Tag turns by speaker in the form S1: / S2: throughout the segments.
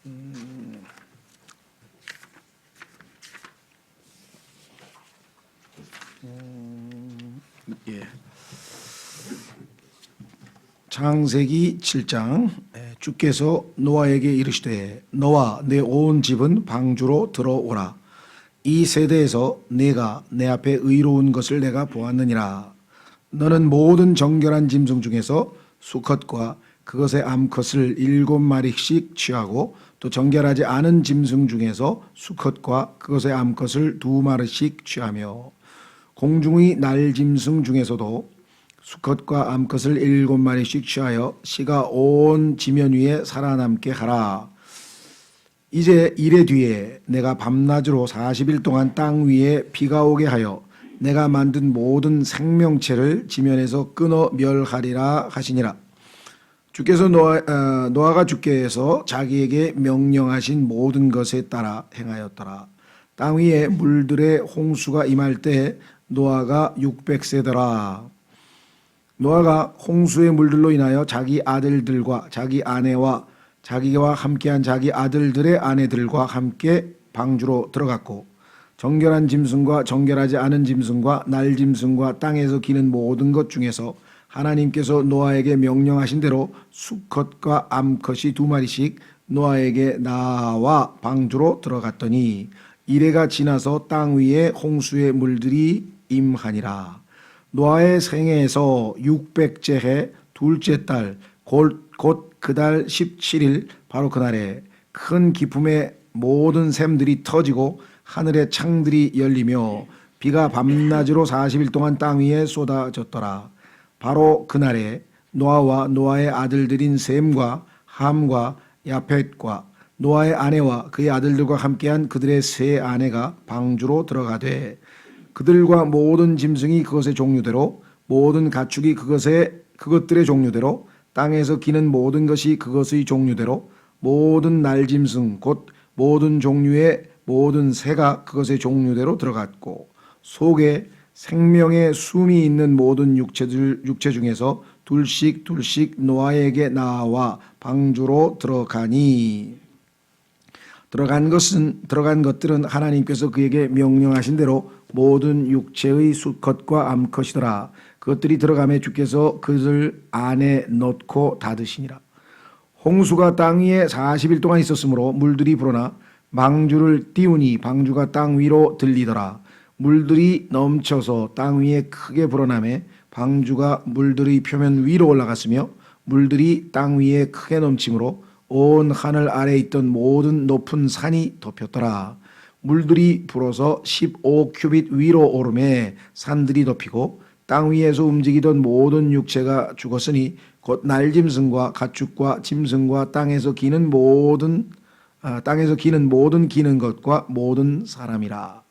S1: 예. 창세기 7장 주께서 노아에게 이르시되 너와 내 온 집은 방주로 들어오라. 이 세대에서 내가 내 앞에 의로운 것을 내가 보았느니라. 너는 모든 정결한 짐승 중에서 수컷과 그것의 암컷을 7마리씩 취하고 또 정결하지 않은 짐승 중에서 수컷과 그것의 암컷을 2마리씩 취하며 공중의 날짐승 중에서도 수컷과 암컷을 7마리씩 취하여 씨가 온 지면 위에 살아남게 하라. 이제 이래 뒤에 내가 밤낮으로 40일 동안 땅 위에 비가 오게 하여 내가 만든 모든 생명체를 지면에서 끊어 멸하리라 하시니라. 주께서 노아가 주께서 자기에게 명령하신 모든 것에 따라 행하였더라. 땅 위에 물들의 홍수가 임할 때 노아가 600세더라. 노아가 홍수의 물들로 인하여 자기 아들들과 자기 아내와 자기와 함께한 자기 아들들의 아내들과 함께 방주로 들어갔고 정결한 짐승과 정결하지 않은 짐승과 날짐승과 땅에서 기는 모든 것 중에서 하나님께서 노아에게 명령하신 대로 수컷과 암컷이 2마리씩 노아에게 나와 방주로 들어갔더니 이래가 지나서 땅 위에 홍수의 물들이 임하니라. 노아의 생애에서 600째 해 둘째 달 곧 그 달 17일 바로 그날에 큰 기품의 모든 샘들이 터지고 하늘의 창들이 열리며 비가 밤낮으로 40일 동안 땅 위에 쏟아졌더라. 바로 그날에 노아와 노아의 아들들인 셈과 함과 야펫과 노아의 아내와 그의 아들들과 함께한 그들의 세 아내가 방주로 들어가되 그들과 모든 짐승이 그것의 종류대로 모든 가축이 그것들의 종류대로 땅에서 기는 모든 것이 그것의 종류대로 모든 날짐승 곧 모든 종류의 모든 새가 그것의 종류대로 들어갔고 속에 생명의 숨이 있는 모든 육체 중에서 둘씩 노아에게 나와 방주로 들어가니 들어간 것들은 하나님께서 그에게 명령하신 대로 모든 육체의 수컷과 암컷이더라. 그것들이 들어가매 주께서 그들 안에 넣고 닫으시니라. 홍수가 땅 위에 40일 동안 있었으므로 물들이 불어나 방주를 띄우니 방주가 땅 위로 들리더라. 물들이 넘쳐서 땅 위에 크게 불어나매 방주가 물들의 표면 위로 올라갔으며 물들이 땅 위에 크게 넘침으로 온 하늘 아래에 있던 모든 높은 산이 덮였더라. 물들이 불어서 15큐빗 위로 오르매 산들이 덮이고 땅 위에서 움직이던 모든 육체가 죽었으니 곧 날짐승과 가축과 짐승과 땅에서 기는 모든 기는 것과 모든 사람이라.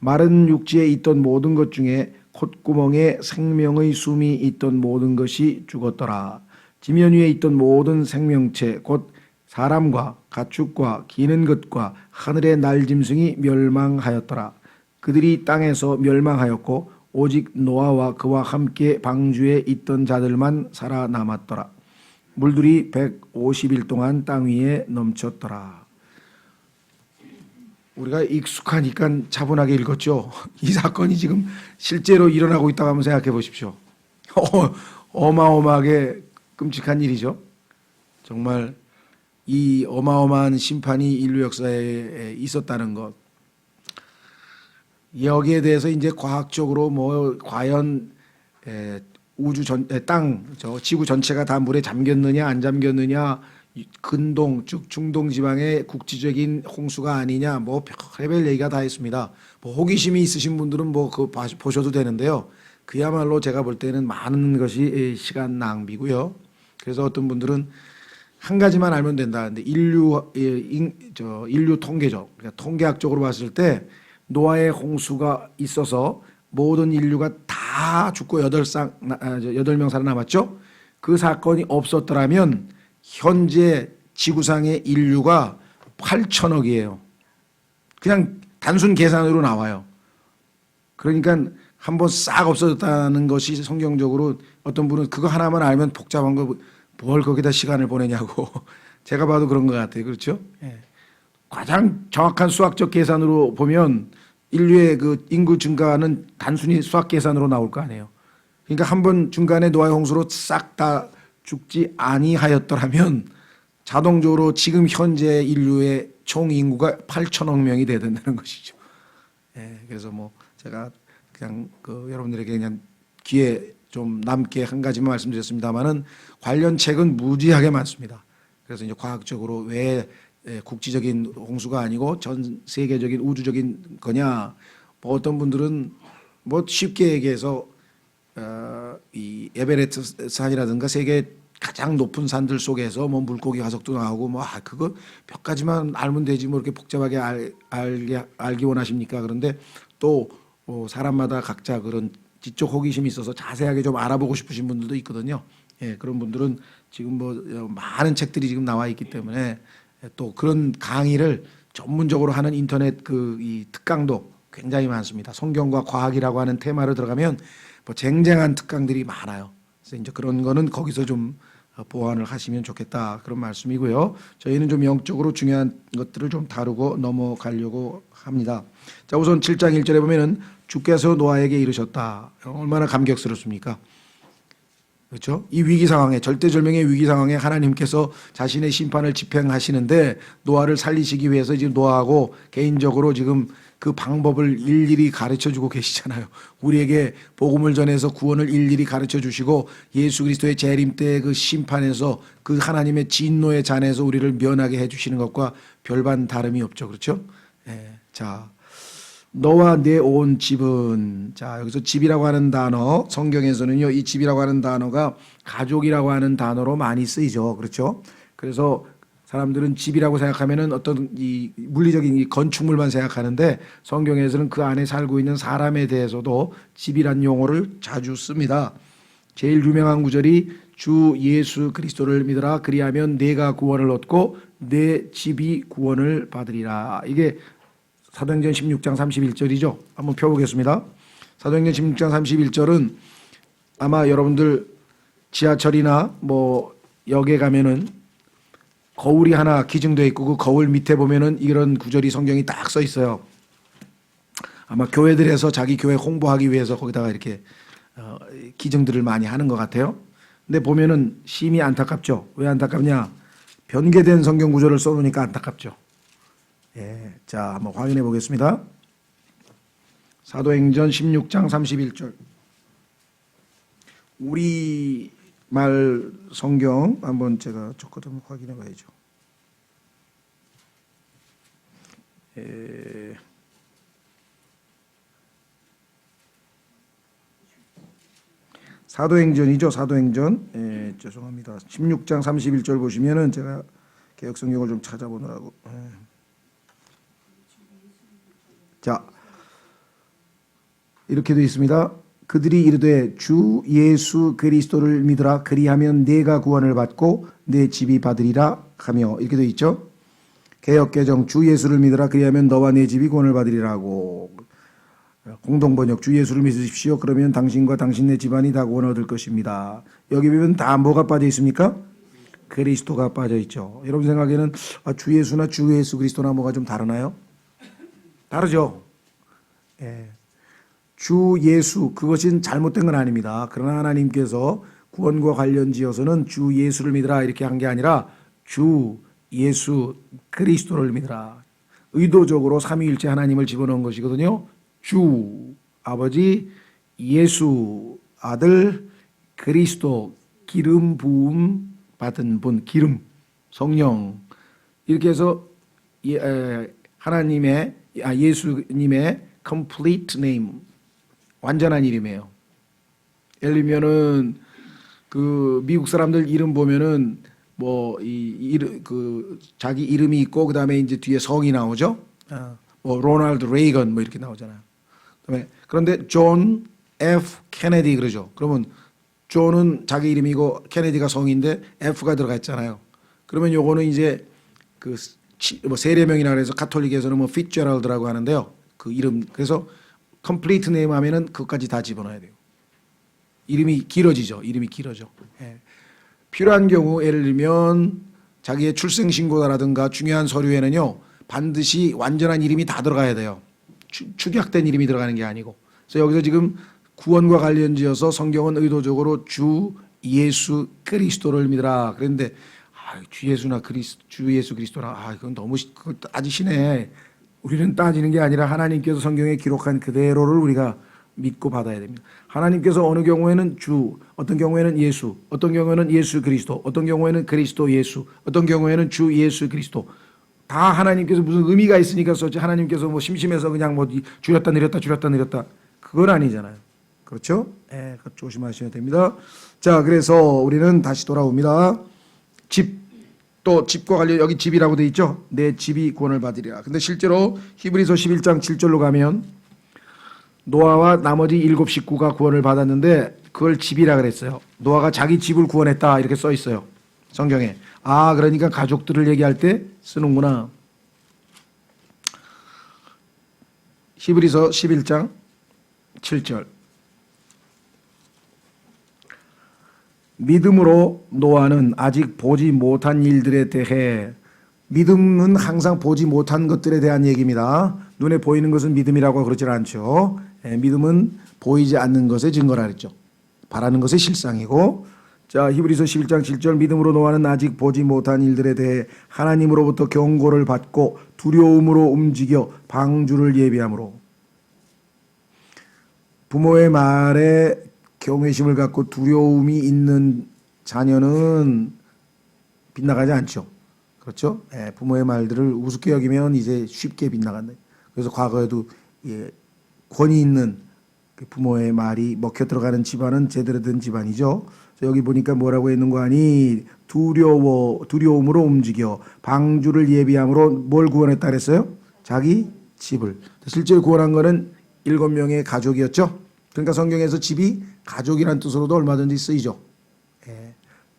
S1: 마른 육지에 있던 모든 것 중에 콧구멍에 생명의 숨이 있던 모든 것이 죽었더라. 지면 위에 있던 모든 생명체 곧 사람과 가축과 기는 것과 하늘의 날짐승이 멸망하였더라. 그들이 땅에서 멸망하였고 오직 노아와 그와 함께 방주에 있던 자들만 살아남았더라. 물들이 150일 동안 땅 위에 넘쳤더라. 우리가 익숙하니까 차분하게 읽었죠. 이 사건이 지금 실제로 일어나고 있다고 한번 생각해 보십시오. 어마어마하게 끔찍한 일이죠. 정말 이 어마어마한 심판이 인류 역사에 있었다는 것. 여기에 대해서 이제 과학적으로 뭐 과연 지구 전체가 다 물에 잠겼느냐 안 잠겼느냐, 근동 즉 중동 지방의 국지적인 홍수가 아니냐, 뭐 별의별 얘기가 다 있습니다. 뭐 호기심이 있으신 분들은 뭐 그거 보셔도 되는데요. 그야말로 제가 볼 때는 많은 것이 시간 낭비고요. 그래서 어떤 분들은 한 가지만 알면 된다. 근데 인류 통계적, 그러니까 통계학적으로 봤을 때 노아의 홍수가 있어서 모든 인류가 다 죽고 8명 살아남았죠. 그 사건이 없었더라면 현재 지구상의 인류가 8천억이에요. 그냥 단순 계산으로 나와요. 그러니까 한번 싹 없어졌다는 것이 성경적으로, 어떤 분은 그거 하나만 알면 복잡한 거 뭘 거기다 시간을 보내냐고 제가 봐도 그런 것 같아요. 그렇죠? 예. 가장 정확한 수학적 계산으로 보면 인류의 그 인구 증가는 단순히 수학 계산으로 나올 거 아니에요. 그러니까 한번 중간에 노아의 홍수로 싹 다 죽지 아니하였더라면 자동적으로 지금 현재 인류의 총 인구가 8천억 명이 돼야 된다는 것이죠. 예, 그래서 뭐 제가 그냥 그 여러분들에게 그냥 귀에 좀 남게 한 가지만 말씀드렸습니다만은 관련 책은 무지하게 많습니다. 그래서 이제 과학적으로 왜 국지적인 홍수가 아니고 전 세계적인 우주적인 거냐, 뭐 어떤 분들은 뭐 쉽게 얘기해서 이 에베레스트 산이라든가 세계 가장 높은 산들 속에서 뭐 물고기 화석도 나오고 뭐 그거 몇 가지만 알면 되지 뭐 이렇게 복잡하게 알기 원하십니까? 그런데 또 사람마다 각자 그런 지적 호기심이 있어서 자세하게 좀 알아보고 싶으신 분들도 있거든요. 예, 그런 분들은 지금 뭐 많은 책들이 지금 나와 있기 때문에 또 그런 강의를 전문적으로 하는 인터넷 이 특강도 굉장히 많습니다. 성경과 과학이라고 하는 테마로 들어가면 뭐 쟁쟁한 특강들이 많아요. 그래서 이제 그런 거는 거기서 좀 보완을 하시면 좋겠다 그런 말씀이고요. 저희는 좀 영적으로 중요한 것들을 좀 다루고 넘어가려고 합니다. 자, 우선 7장 1절에 보면은 주께서 노아에게 이르셨다. 얼마나 감격스럽습니까? 그렇죠? 이 위기 상황에, 절대절명의 위기 상황에 하나님께서 자신의 심판을 집행하시는데 노아를 살리시기 위해서 지금 노아하고 개인적으로 지금 그 방법을 일일이 가르쳐 주고 계시잖아요. 우리에게 복음을 전해서 구원을 일일이 가르쳐 주시고 예수 그리스도의 재림 때의 그 심판에서 그 하나님의 진노의 잔에서 우리를 면하게 해 주시는 것과 별반 다름이 없죠. 그렇죠? 자, 너와 내 온 집은, 자, 여기서 집이라고 하는 단어, 성경에서는요, 이 집이라고 하는 단어가 가족이라고 하는 단어로 많이 쓰이죠. 그렇죠? 그래서 사람들은 집이라고 생각하면은 어떤 이 물리적인 이 건축물만 생각하는데 성경에서는 그 안에 살고 있는 사람에 대해서도 집이란 용어를 자주 씁니다. 제일 유명한 구절이 주 예수 그리스도를 믿으라 그리하면 내가 구원을 얻고 내 집이 구원을 받으리라. 이게 사도행전 16장 31절이죠. 한번 펴보겠습니다. 사도행전 16장 31절은 아마 여러분들 지하철이나 뭐 역에 가면은 거울이 하나 기증되어 있고 그 거울 밑에 보면은 이런 구절이 성경이 딱 써 있어요. 아마 교회들에서 자기 교회 홍보하기 위해서 거기다가 이렇게 기증들을 많이 하는 것 같아요. 근데 보면은 심히 안타깝죠. 왜 안타깝냐? 변개된 성경 구절을 써놓으니까 안타깝죠. 예, 자, 한번 확인해 보겠습니다. 사도행전 16장 31절. 우리말 성경 한번 제가 조금 확인해 봐야죠. 사도행전이죠. 사도행전. 죄송합니다. 16장 31절 보시면은 제가 개역 성경을 좀 찾아보느라고. 자, 이렇게 되어 있습니다. 그들이 이르되 주 예수 그리스도를 믿으라 그리하면 내가 구원을 받고 내 집이 받으리라 하며, 이렇게 되어 있죠. 개역개정 주 예수를 믿으라 그리하면 너와 내 집이 구원을 받으리라고. 공동번역 주 예수를 믿으십시오 그러면 당신과 당신네 집안이 다 구원 얻을 것입니다. 여기 보면 다 뭐가 빠져 있습니까? 그리스도가 빠져 있죠. 여러분 생각에는 주 예수나 주 예수 그리스도나 뭐가 좀 다르나요? 다르죠. 예. 주 예수 그것은 잘못된 건 아닙니다. 그러나 하나님께서 구원과 관련지어서는 주 예수를 믿으라 이렇게 한 게 아니라 주 예수 그리스도를 믿으라. 의도적으로 삼위일체 하나님을 집어넣은 것이거든요. 주 아버지, 예수 아들, 그리스도 기름 부음 받은 분, 기름 성령, 이렇게 해서 하나님의 예수님의 complete name, 완전한 이름이에요. 예를 들면은 그 미국 사람들 이름 보면은 뭐 자기 이름이 있고 그다음에 이제 뒤에 성이 나오죠. 뭐 로널드 레이건 뭐 이렇게 나오잖아요. 그다음에 그런데 존 F 케네디 그러죠. 그러면 존은 자기 이름이고 케네디가 성인데 F가 들어가 있잖아요. 그러면 요거는 이제 뭐 세례명이라 그래서 가톨릭에서는 뭐 피츠제럴드라고 하는데요. 그 이름 그래서 컴플리트 네임 하면은 그것까지 다 집어넣어야 돼요. 이름이 길어지죠. 이름이 길어져. 예. 필요한 경우 예를 들면 자기의 출생신고라든가 중요한 서류에는요, 반드시 완전한 이름이 다 들어가야 돼요. 축약된 이름이 들어가는 게 아니고. 그래서 여기서 지금 구원과 관련지어서 성경은 의도적으로 주 예수 그리스도를 믿으라. 그런데 주 예수 그리스도라. 그건 너무 그건 따지시네. 우리는 따지는 게 아니라 하나님께서 성경에 기록한 그대로를 우리가 믿고 받아야 됩니다. 하나님께서 어느 경우에는 주, 어떤 경우에는 예수, 어떤 경우에는 예수 그리스도, 어떤 경우에는 그리스도 예수, 어떤 경우에는 주 예수 그리스도. 다 하나님께서 무슨 의미가 있으니까 썼지. 하나님께서 뭐 심심해서 그냥 뭐 줄였다 내렸다 그건 아니잖아요. 그렇죠? 조심하셔야 됩니다. 자, 그래서 우리는 다시 돌아옵니다. 또 집과 관련, 여기 집이라고 돼 있죠. 내 집이 구원을 받으리라. 근데 실제로 히브리서 11장 7절로 가면 노아와 나머지 7 식구가 구원을 받았는데 그걸 집이라 그랬어요. 노아가 자기 집을 구원했다 이렇게 써 있어요, 성경에. 그러니까 가족들을 얘기할 때 쓰는구나. 히브리서 11장 7절. 믿음으로 노아는 아직 보지 못한 일들에 대해, 믿음은 항상 보지 못한 것들에 대한 얘기입니다. 눈에 보이는 것은 믿음이라고 그러질 않죠. 믿음은 보이지 않는 것의 증거라 그랬죠. 바라는 것의 실상이고. 자, 히브리서 11장 7절. 믿음으로 노아는 아직 보지 못한 일들에 대해 하나님으로부터 경고를 받고 두려움으로 움직여 방주를 예비함으로. 부모의 말에 경외심을 갖고 두려움이 있는 자녀는 빗나가지 않죠. 그렇죠? 부모의 말들을 우습게 여기면 이제 쉽게 빗나간다. 그래서 과거에도 권위 있는 부모의 말이 먹혀 들어가는 집안은 제대로 된 집안이죠. 여기 보니까 뭐라고 있는 거 아니? 두려움으로 움직여 방주를 예비함으로 뭘 구원했다 그랬어요? 자기 집을. 실제로 구원한 거는 7명의 가족이었죠. 그러니까 성경에서 집이 가족이라는 뜻으로도 얼마든지 쓰이죠.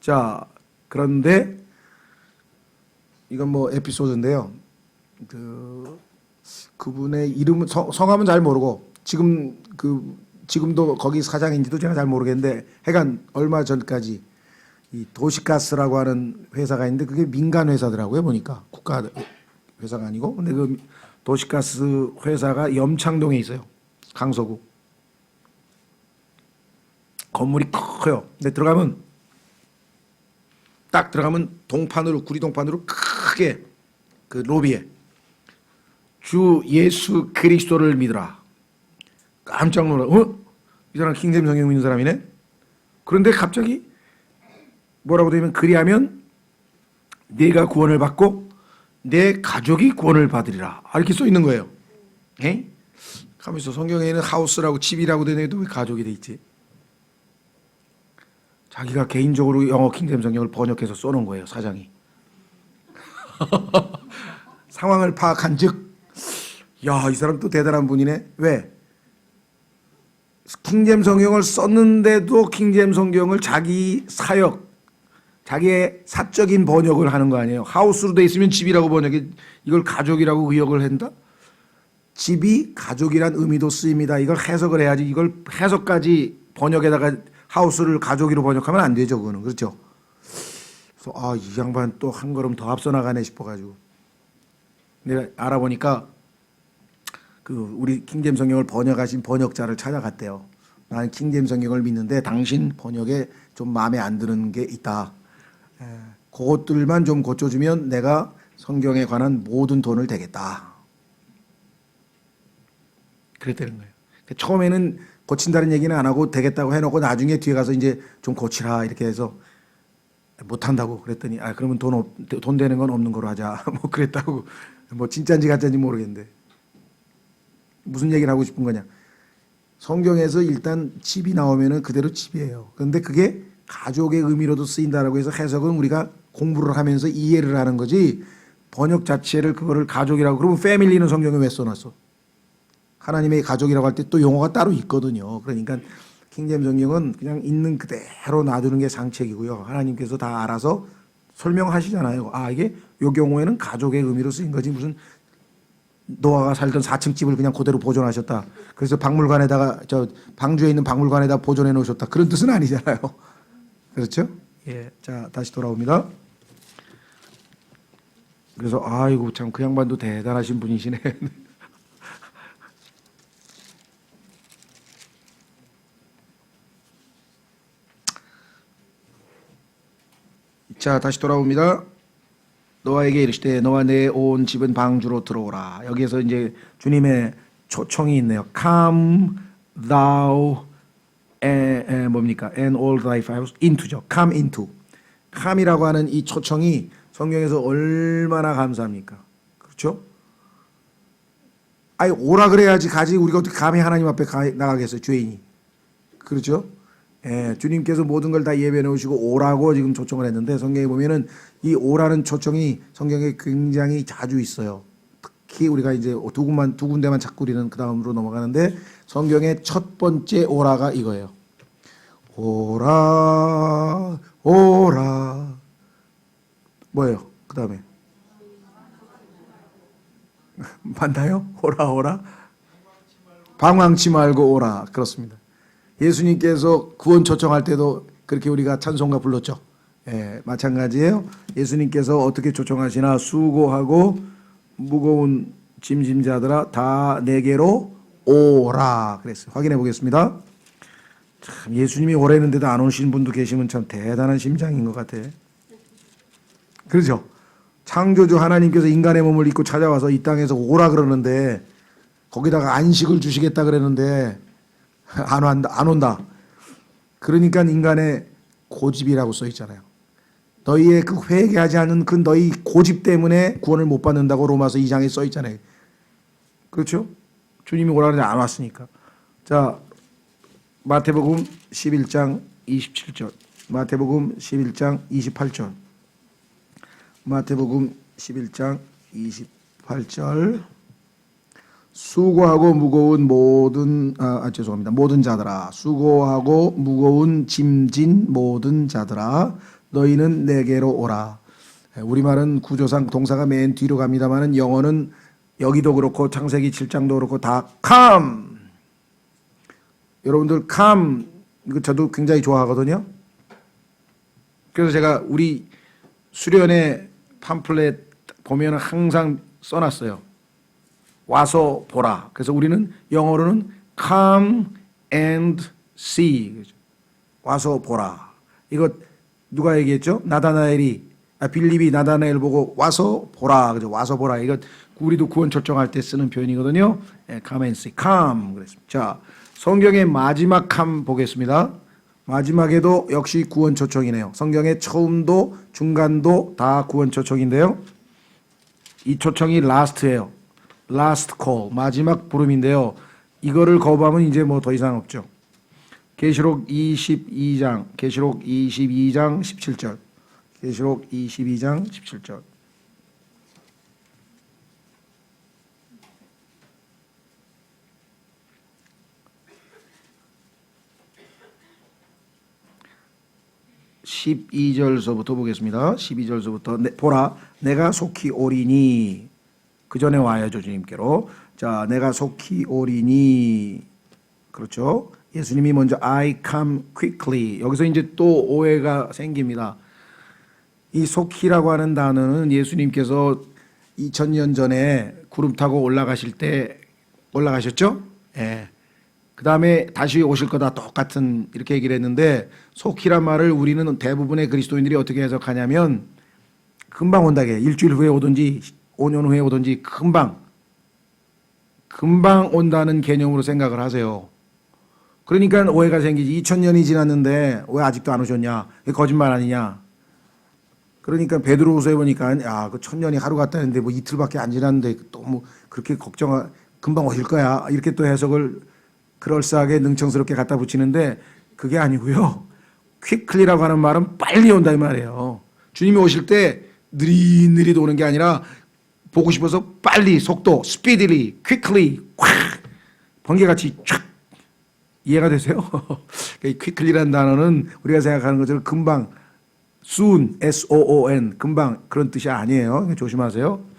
S1: 자, 그런데 이건 뭐 에피소드인데요. 그분의 이름은 성함은 잘 모르고 지금도 거기 사장인지도 제가 잘 모르겠는데, 하여간 얼마 전까지 이 도시가스라고 하는 회사가 있는데 그게 민간 회사더라고요, 보니까. 국가 회사가 아니고. 근데 그 도시가스 회사가 염창동에 있어요, 강서구. 건물이 커요. 근데 딱 들어가면 구리 동판으로 크게 그 로비에 주 예수 그리스도를 믿으라. 깜짝 놀라. 이 사람 킹제임스 성경 믿는 사람이네. 그런데 갑자기 뭐라고 되면, 그리하면 네가 구원을 받고 내 가족이 구원을 받으리라. 이렇게 써 있는 거예요. 가면서 성경에는 하우스라고 집이라고 되는 애도 왜 가족이 돼 있지? 자기가 개인적으로 영어 킹제임스 성경을 번역해서 써놓은 거예요, 사장이. 상황을 파악한 즉, 야, 이 사람 또 대단한 분이네. 왜? 킹제임스 성경을 썼는데도 킹제임스 성경을 자기 사역, 자기의 사적인 번역을 하는 거 아니에요. 하우스로 돼 있으면 집이라고 번역해, 이걸 가족이라고 의역을 한다? 집이 가족이란 의미도 쓰입니다. 이걸 해석을 해야지. 이걸 해석까지 번역에다가 하우스를 가족이로 번역하면 안 되죠, 그거는. 그렇죠? 그래서 이 양반 또 한 걸음 더 앞서 나가네 싶어가지고 내가 알아보니까 우리 킹제임스 성경을 번역하신 번역자를 찾아갔대요. 나는 킹제임스 성경을 믿는데 당신 번역에 좀 마음에 안 드는 게 있다. 그것들만 좀 고쳐주면 내가 성경에 관한 모든 돈을 대겠다. 그랬다는 거예요. 처음에는 고친다는 얘기는 안 하고 되겠다고 해놓고 나중에 뒤에 가서 이제 좀 고치라 이렇게 해서 못한다고 그랬더니, 그러면 돈 되는 건 없는 거로 하자. 뭐 그랬다고. 뭐 진짜인지 가짜인지 모르겠는데. 무슨 얘기를 하고 싶은 거냐. 성경에서 일단 집이 나오면은 그대로 집이에요. 그런데 그게 가족의 의미로도 쓰인다라고 해서 해석은 우리가 공부를 하면서 이해를 하는 거지, 번역 자체를 그거를 가족이라고, 그러면 패밀리는 성경에 왜 써놨어? 하나님의 가족이라고 할 때 또 용어가 따로 있거든요. 그러니까 킹제임스 성경은 그냥 있는 그대로 놔두는 게 상책이고요. 하나님께서 다 알아서 설명하시잖아요. 이게 요 경우에는 가족의 의미로 쓰인 거지, 무슨 노아가 살던 4층 집을 그냥 그대로 보존하셨다, 그래서 박물관에다가 방주에 있는 박물관에다 보존해 놓으셨다, 그런 뜻은 아니잖아요. 그렇죠? 자, 다시 돌아옵니다. 그래서 아이고 참 그 양반도 대단하신 분이시네. 자, 다시 돌아옵니다. 노아에게 이르시되 너와 내 온 집은 방주로 들어오라. 여기에서 이제 주님의 초청이 있네요. Come thou 뭡니까? And all thy fires into죠. Come into. come이라고 하는 이 초청이 성경에서 얼마나 감사합니까? 그렇죠? 아니 오라 그래야지 가지 우리가 어떻게 감히 하나님 앞에 나가겠어요, 죄인이. 그렇죠? 예, 주님께서 모든 걸 다 예배해 놓으시고 오라고 지금 초청을 했는데 성경에 보면은 이 오라는 초청이 성경에 굉장히 자주 있어요. 특히 우리가 이제 두 군데만 자꾸 우리는 그 다음으로 넘어가는데 성경의 첫 번째 오라가 이거예요. 오라 오라 뭐예요? 그 다음에 맞나요? 오라 오라 방황치 말고 오라. 그렇습니다. 예수님께서 구원 초청할 때도 그렇게 우리가 찬송가 불렀죠. 예, 마찬가지예요. 예수님께서 어떻게 초청하시나 수고하고 무거운 짐진 자들아 다 내게로 오라 그랬어요. 확인해 보겠습니다. 참 예수님이 오라했는데도 안 오시는 분도 계시면 참 대단한 심장인 것 같아. 그렇죠? 창조주 하나님께서 인간의 몸을 입고 찾아와서 이 땅에서 오라 그러는데 거기다가 안식을 주시겠다 그랬는데 안 온다. 그러니까 인간의 고집이라고 써 있잖아요. 너희의 그 회개하지 않는 그 너희 고집 때문에 구원을 못 받는다고 로마서 2장에 써 있잖아요. 그렇죠? 주님이 오라는데 안 왔으니까. 자, 마태복음 11장 27절. 마태복음 11장 28절. 마태복음 11장 28절. 수고하고 무거운 모든 자들아 수고하고 무거운 짐진 모든 자들아 너희는 내게로 오라. 우리말은 구조상 동사가 맨 뒤로 갑니다만은 영어는 여기도 그렇고 창세기 7장도 그렇고 다 come. 여러분들 come 이거 저도 굉장히 좋아하거든요. 그래서 제가 우리 수련회 팜플렛 보면 항상 써놨어요. 와서 보라. 그래서 우리는 영어로는 come and see. 와서 보라. 이거 누가 얘기했죠? 빌립이 나다나엘 보고 와서 보라. 그죠? 와서 보라. 이거 우리도 구원 초청할 때 쓰는 표현이거든요. come and see. come. 그랬습니다. 자, 성경의 마지막 come 보겠습니다. 마지막에도 역시 구원 초청이네요. 성경의 처음도 중간도 다 구원 초청인데요. 이 초청이 last예요. last call, 마지막 부름인데요. 이거를 거부하면 이제 뭐 더 이상 없죠. 계시록 22장 17절. 계시록 22장 17절. (12절서부터) 보겠습니다. 12절서부터 보라 내가 속히 오리니 그 전에 와야죠, 주님께로. 자, 내가 속히 오리니. 그렇죠. 예수님이 먼저 I come quickly. 여기서 이제 또 오해가 생깁니다. 이 속히라고 하는 단어는 예수님께서 2000년 전에 구름 타고 올라가실 때 올라가셨죠? 예. 그 다음에 다시 오실 거다 똑같은 이렇게 얘기를 했는데 속히란 말을 우리는 대부분의 그리스도인들이 어떻게 해석하냐면 금방 온다게 일주일 후에 오든지 5년 후에 오든지 금방 온다는 개념으로 생각을 하세요. 그러니까 오해가 생기지. 2000년이 지났는데 왜 아직도 안 오셨냐? 이게 거짓말 아니냐? 그러니까 베드로후서에 보니까 야, 그 1000년이 하루 갔다 했는데 뭐 이틀밖에 안 지났는데 또 뭐 그렇게 금방 오실 거야. 이렇게 또 해석을 그럴싸하게 능청스럽게 갖다 붙이는데 그게 아니고요. quickly라고 하는 말은 빨리 온다 이 말이에요. 주님이 오실 때 느릿느릿 오는 게 아니라 보고 싶어서 빨리 속도 speedily, quickly 콱 번개같이 촥 이해가 되세요? quickly라는 단어는 우리가 생각하는 것처럼 금방 soon, S-O-O-N 금방 그런 뜻이 아니에요. 조심하세요.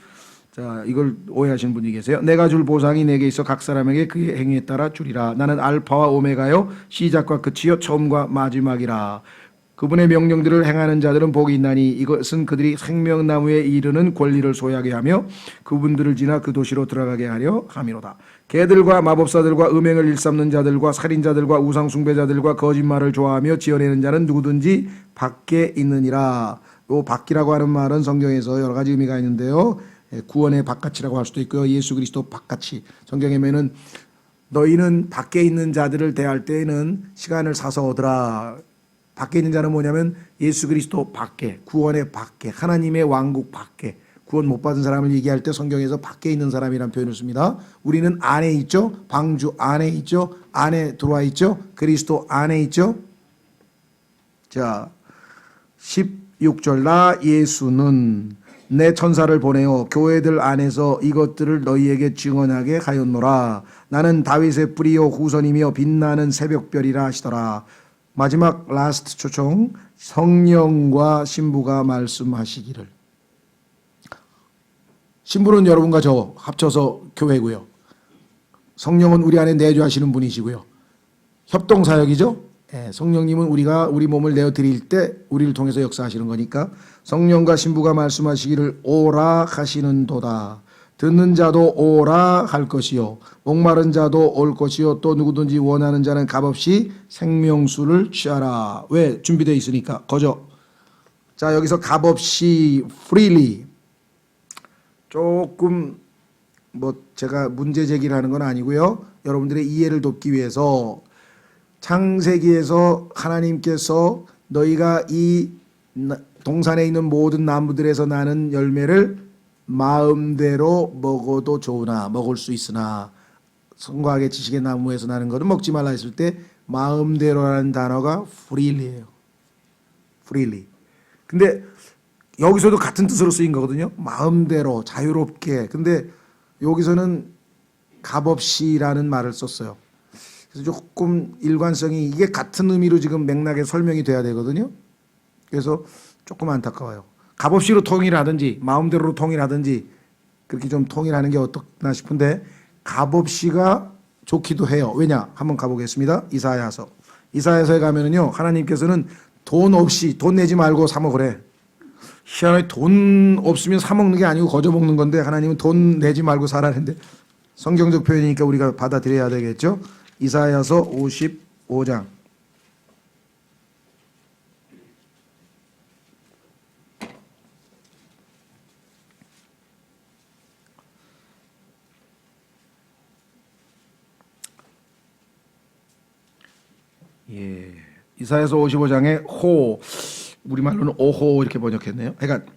S1: 자, 이걸 오해하시는 분이 계세요. 내가 줄 보상이 내게 있어 각 사람에게 그의 행위에 따라 주리라. 나는 알파와 오메가요 시작과 끝이요 처음과 마지막이라. 그분의 명령들을 행하는 자들은 복이 있나니 이것은 그들이 생명나무에 이르는 권리를 소유하게 하며 그분들을 지나 그 도시로 들어가게 하려 함이로다. 개들과 마법사들과 음행을 일삼는 자들과 살인자들과 우상숭배자들과 거짓말을 좋아하며 지어내는 자는 누구든지 밖에 있느니라. 요 밖이라고 하는 말은 성경에서 여러 가지 의미가 있는데요. 구원의 바깥이라고 할 수도 있고요. 예수 그리스도 바깥이. 성경에 보면은 너희는 밖에 있는 자들을 대할 때에는 시간을 사서 오더라. 밖에 있는 자는 뭐냐면 예수 그리스도 밖에, 구원의 밖에, 하나님의 왕국 밖에, 구원 못 받은 사람을 얘기할 때 성경에서 밖에 있는 사람이라는 표현을 씁니다. 우리는 안에 있죠. 방주 안에 있죠. 안에 들어와 있죠. 그리스도 안에 있죠. 자, 16절 나 예수는 내 천사를 보내어 교회들 안에서 이것들을 너희에게 증언하게 하였노라. 나는 다윗의 뿌리요 후손이며 빛나는 새벽별이라 하시더라. 마지막 라스트 초청 성령과 신부가 말씀하시기를. 신부는 여러분과 저 합쳐서 교회고요. 성령은 우리 안에 내주하시는 분이시고요. 협동사역이죠. 성령님은 우리가 우리 몸을 내어드릴 때 우리를 통해서 역사하시는 거니까 성령과 신부가 말씀하시기를 오라 하시는도다. 듣는 자도 오라 할 것이요 목마른 자도 올 것이요 또 누구든지 원하는 자는 값없이 생명수를 취하라. 왜? 준비되어 있으니까. 거저. 자, 여기서 값없이 freely 조금 제가 문제 제기를 하는 건 아니고요. 여러분들의 이해를 돕기 위해서 창세기에서 하나님께서 너희가 이 동산에 있는 모든 나무들에서 나는 열매를 마음대로 먹어도 좋으나 먹을 수 있으나 선과학의 지식의 나무에서 나는 것은 먹지 말라 했을 때 마음대로라는 단어가 freely예요. freely. 근데 여기서도 같은 뜻으로 쓰인 거거든요. 마음대로 자유롭게. 근데 여기서는 값없이라는 말을 썼어요. 그래서 조금 일관성이 이게 같은 의미로 지금 맥락에 설명이 돼야 되거든요. 그래서 조금 안타까워요. 값없이로 통일하든지 마음대로 통일하든지 그렇게 좀 통일하는 게 어떻나 싶은데 값없이가 좋기도 해요. 왜냐? 한번 가보겠습니다. 이사야서에 가면은요 하나님께서는 돈 없이 돈 내지 말고 사 먹으래. 희한하게 돈 없으면 사 먹는 게 아니고 거저 먹는 건데 하나님은 돈 내지 말고 사라는데 성경적 표현이니까 우리가 받아들여야 되겠죠. 이사야서 55장 이사야서 55장에 호, 우리말로는 오호 이렇게 번역했네요. 그러니까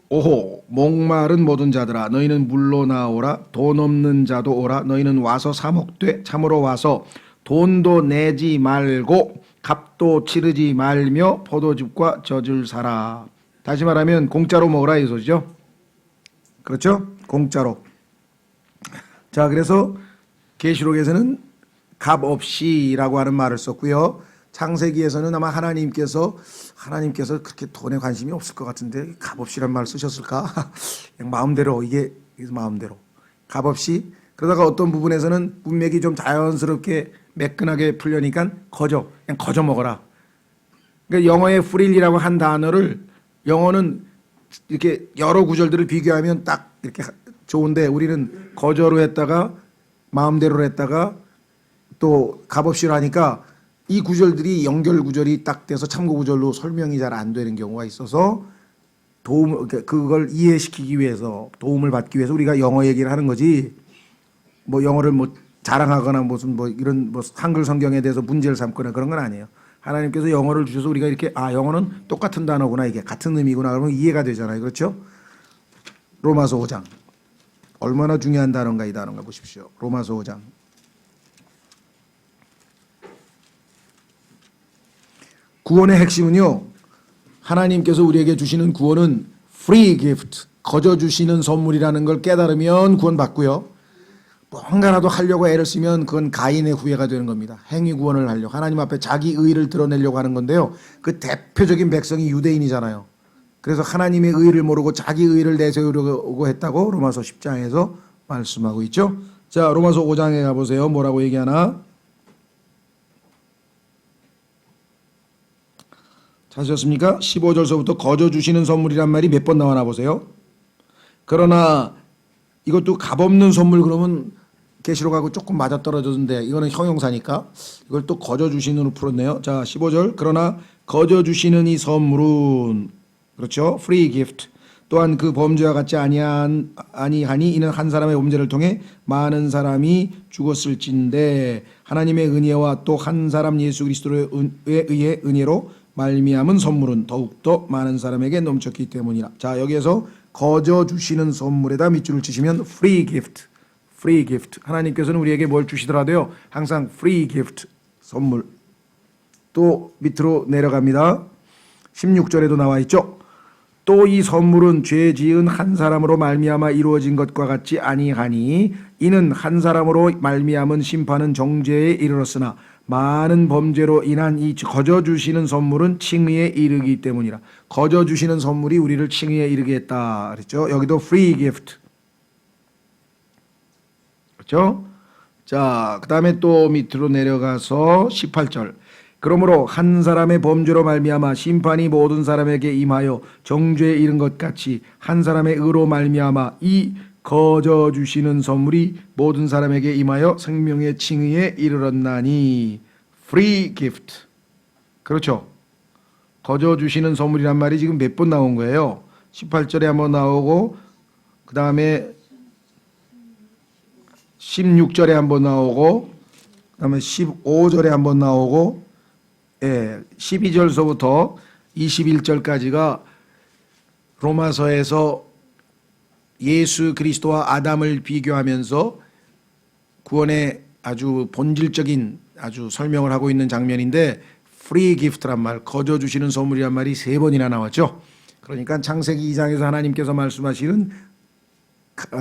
S1: 오호, 목마른 모든 자들아 너희는 물로 나오라. 돈 없는 자도 오라. 너희는 와서 사 먹되 참으로 와서 돈도 내지 말고 값도 치르지 말며 포도즙과 젖을 사라. 다시 말하면 공짜로 먹으라 이 소리죠. 그렇죠? 공짜로. 자, 그래서 계시록에서는 값없이라고 하는 말을 썼고요. 창세기에서는 아마 하나님께서 그렇게 돈에 관심이 없을 것 같은데 값없이란 말을 쓰셨을까? 그냥 마음대로 이게 마음대로 값없이. 그러다가 어떤 부분에서는 문맥이 좀 자연스럽게 매끈하게 풀려니까 그냥 거저 먹어라. 그러니까 영어의 freely라고 한 단어를 영어는 이렇게 여러 구절들을 비교하면 딱 이렇게 좋은데 우리는 거저로 했다가 마음대로 했다가 또 값없이로 하니까 이 구절들이 연결 구절이 딱 돼서 참고 구절로 설명이 잘 안 되는 경우가 있어서 그걸 이해시키기 위해서 도움을 받기 위해서 우리가 영어 얘기를 하는 거지 영어를 자랑하거나 무슨 이런 한글 성경에 대해서 문제를 삼거나 그런 건 아니에요. 하나님께서 영어를 주셔서 우리가 이렇게 영어는 똑같은 단어구나 이게 같은 의미구나 그러면 이해가 되잖아요. 그렇죠? 로마서 5장 얼마나 중요한 단어인가 이 단어인가 보십시오. 로마서 5장 구원의 핵심은요. 하나님께서 우리에게 주시는 구원은 free gift, 거저 주시는 선물이라는 걸 깨달으면 구원받고요. 뭔가라도 하려고 애를 쓰면 그건 가인의 후회가 되는 겁니다. 행위 구원을 하려고 하나님 앞에 자기 의를 드러내려고 하는 건데요. 그 대표적인 백성이 유대인이잖아요. 그래서 하나님의 의를 모르고 자기 의를 내세우려고 했다고 로마서 10장에서 말씀하고 있죠. 자, 로마서 5장에 가보세요. 뭐라고 얘기하나? 찾으셨습니까? 15절서부터 거저 주시는 선물이란 말이 몇 번 나와나 보세요. 그러나 이것도 값없는 선물 그러면 계시록하고 조금 맞아떨어졌는데 이거는 형용사니까 이걸 또 거저 주시는으로 풀었네요. 자, 15절. 그러나 거저 주시는 이 선물은 그렇죠? free gift. 또한 그 범죄와 같지 아니하니 이는 한 사람의 범죄를 통해 많은 사람이 죽었을진데 하나님의 은혜와 또 한 사람 예수 그리스도에 의해 은혜로 말미암은 선물은 더욱더 많은 사람에게 넘쳤기 때문이라. 자, 여기에서 거저 주시는 선물에다 밑줄을 치시면 free gift. free gift. 하나님께서는 우리에게 뭘 주시더라도요. 항상 free gift. 선물. 또 밑으로 내려갑니다. 16절에도 나와 있죠. 또 이 선물은 죄 지은 한 사람으로 말미암아 이루어진 것과 같지 아니하니 이는 한 사람으로 말미암은 심판은 정죄에 이르렀으나 많은 범죄로 인한 이 거저 주시는 선물은 칭의에 이르기 때문이라. 거저 주시는 선물이 우리를 칭의에 이르게 했다 그랬죠. 여기도 free gift. 그렇죠? 자, 그다음에 또 밑으로 내려가서 18절. 그러므로 한 사람의 범죄로 말미암아 심판이 모든 사람에게 임하여 정죄에 이른 것 같이 한 사람의 의로 말미암아 이 거저 주시는 선물이 모든 사람에게 임하여 생명의 칭의에 이르렀나니. free gift. 그렇죠. 거저 주시는 선물이란 말이 지금 몇 번 나온 거예요. 18절에 한번 나오고 그 다음에 16절에 한번 나오고 그 다음에 15절에 한번 나오고 12절서부터 21절까지가 로마서에서 예수 그리스도와 아담을 비교하면서 구원의 아주 본질적인 아주 설명을 하고 있는 장면인데 free gift란 말, 거저 주시는 선물이란 말이 3번이나 나왔죠. 그러니까 창세기 2장에서 하나님께서 말씀하시는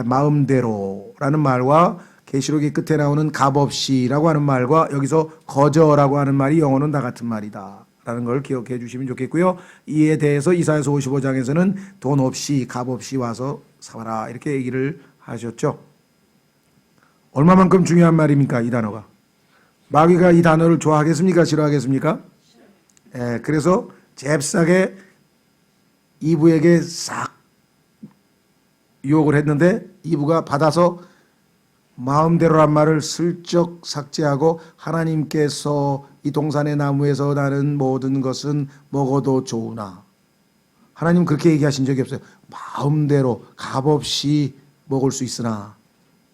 S1: 마음대로라는 말과 계시록의 끝에 나오는 값없이라고 하는 말과 여기서 거저라고 하는 말이 영어는 다 같은 말이다 라는 걸 기억해 주시면 좋겠고요. 이에 대해서 이사야서 55장에서는 돈 없이 값없이 와서 사와라 이렇게 얘기를 하셨죠. 얼마만큼 중요한 말입니까 이 단어가. 마귀가 이 단어를 좋아하겠습니까 싫어하겠습니까? 그래서 잽싸게 이브에게 싹 유혹을 했는데 이브가 받아서 마음대로란 말을 슬쩍 삭제하고 하나님께서 이 동산의 나무에서 나는 모든 것은 먹어도 좋으나 하나님 그렇게 얘기하신 적이 없어요. 마음대로 값없이 먹을 수 있으나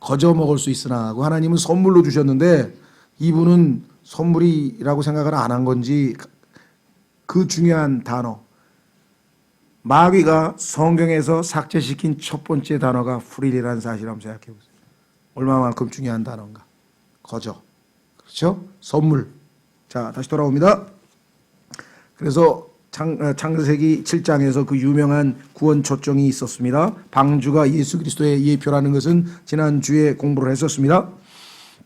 S1: 거저 먹을 수 있으나 하고 하나님은 선물로 주셨는데 이분은 선물이라고 생각을 안 한 건지 그 중요한 단어 마귀가 성경에서 삭제시킨 첫 번째 단어가 free라는 사실을 한번 생각해 보세요. 얼마만큼 중요한 단어인가. 거저. 그렇죠? 선물. 자, 다시 돌아옵니다. 그래서 창세기 7장에서 그 유명한 구원 초청이 있었습니다. 방주가 예수 그리스도의 예표라는 것은 지난주에 공부를 했었습니다.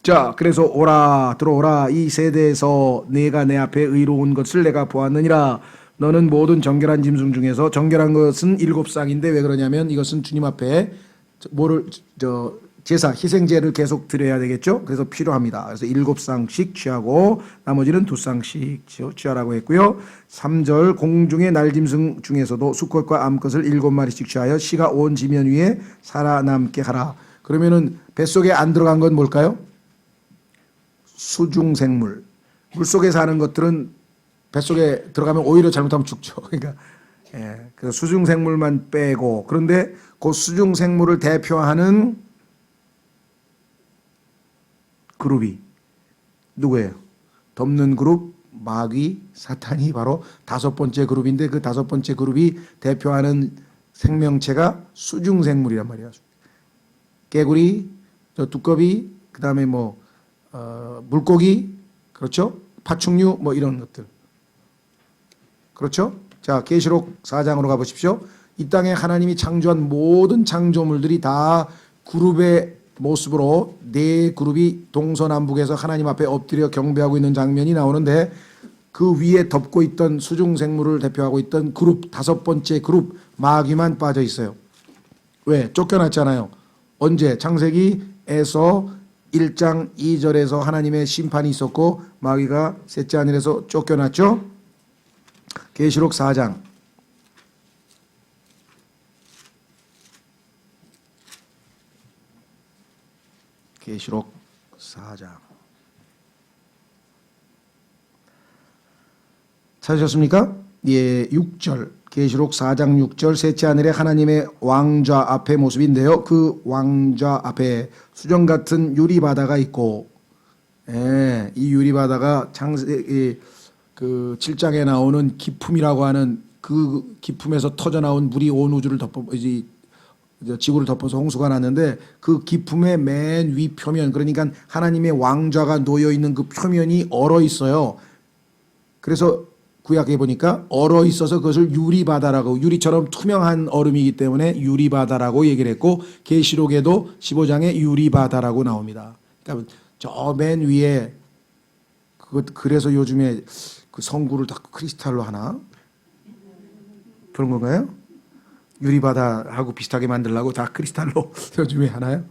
S1: 자, 그래서 오라 들어오라 이 세대에서 내가 내 앞에 의로운 것을 내가 보았느니라. 너는 모든 정결한 짐승 중에서 정결한 것은 7쌍인데 왜 그러냐면 이것은 주님 앞에 제사, 희생제를 계속 드려야 되겠죠. 그래서 필요합니다. 그래서 7쌍씩 취하고 나머지는 2쌍씩 취하라고 했고요. 3절 공중의 날짐승 중에서도 수컷과 암컷을 7마리씩 취하여 씨가 온 지면 위에 살아남게 하라. 그러면은 뱃속에 안 들어간 건 뭘까요? 수중생물. 물속에 사는 것들은 뱃속에 들어가면 오히려 잘못하면 죽죠. 그러니까 그래서 수중생물만 빼고 그런데 그 수중생물을 대표하는 그룹이 누구예요? 덮는 그룹, 마귀, 사탄이 바로 5번째 그룹인데 그 5번째 그룹이 대표하는 생명체가 수중생물이란 말이야. 개구리, 두꺼비, 그 다음에 물고기, 그렇죠? 파충류, 이런 것들. 그렇죠? 자, 계시록 4장으로 가보십시오. 이 땅에 하나님이 창조한 모든 창조물들이 다 그룹의 모습으로 4그룹이 동서남북에서 하나님 앞에 엎드려 경배하고 있는 장면이 나오는데 그 위에 덮고 있던 수중생물을 대표하고 있던 그룹 5번째 그룹 마귀만 빠져 있어요. 왜? 쫓겨났잖아요. 언제? 창세기에서 1장 2절에서 하나님의 심판이 있었고 마귀가 셋째 하늘에서 쫓겨났죠. 계시록 4장. 계시록 4장. 찾으셨습니까? 예, 6절. 계시록 4장 6절. 셋째 하늘에 하나님의 왕좌 앞의 모습인데요. 그 왕좌 앞에 수정 같은 유리바다가 있고, 예, 이 유리바다가 그 7장에 나오는 기품이라고 하는 그 기품에서 터져 나온 물이 온 우주를 지구를 덮어서 홍수가 났는데, 그 기품의 맨 위 표면, 그러니까 하나님의 왕좌가 놓여 있는 그 표면이 얼어 있어요. 그래서 구약에 보니까 얼어 있어서 그것을 유리바다라고, 유리처럼 투명한 얼음이기 때문에 유리바다라고 얘기를 했고, 계시록에도 15장에 유리바다라고 나옵니다. 그러니까 저 맨 위에 그래서 요즘에 그 성구를 다 크리스탈로 하나? 그런 건가요? 유리바다하고 비슷하게 만들려고 다 크리스탈로 요즘에 하나요?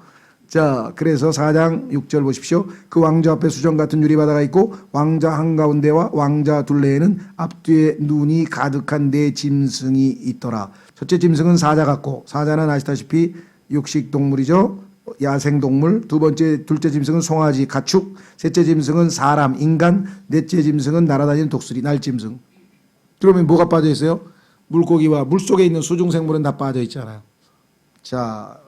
S1: 자, 그래서 4장 6절 보십시오. 그 왕좌 앞에 수정 같은 유리바다가 있고, 왕좌 한가운데와 왕좌 둘레에는 앞뒤에 눈이 가득한 네 짐승이 있더라. 첫째 짐승은 사자 같고, 사자는 아시다시피 육식동물이죠. 야생동물. 둘째 짐승은 송아지, 가축. 셋째 짐승은 사람, 인간. 넷째 짐승은 날아다니는 독수리, 날짐승. 그러면 뭐가 빠져 있어요? 물고기와 물속에 있는 수중생물은 다 빠져 있잖아요. 자,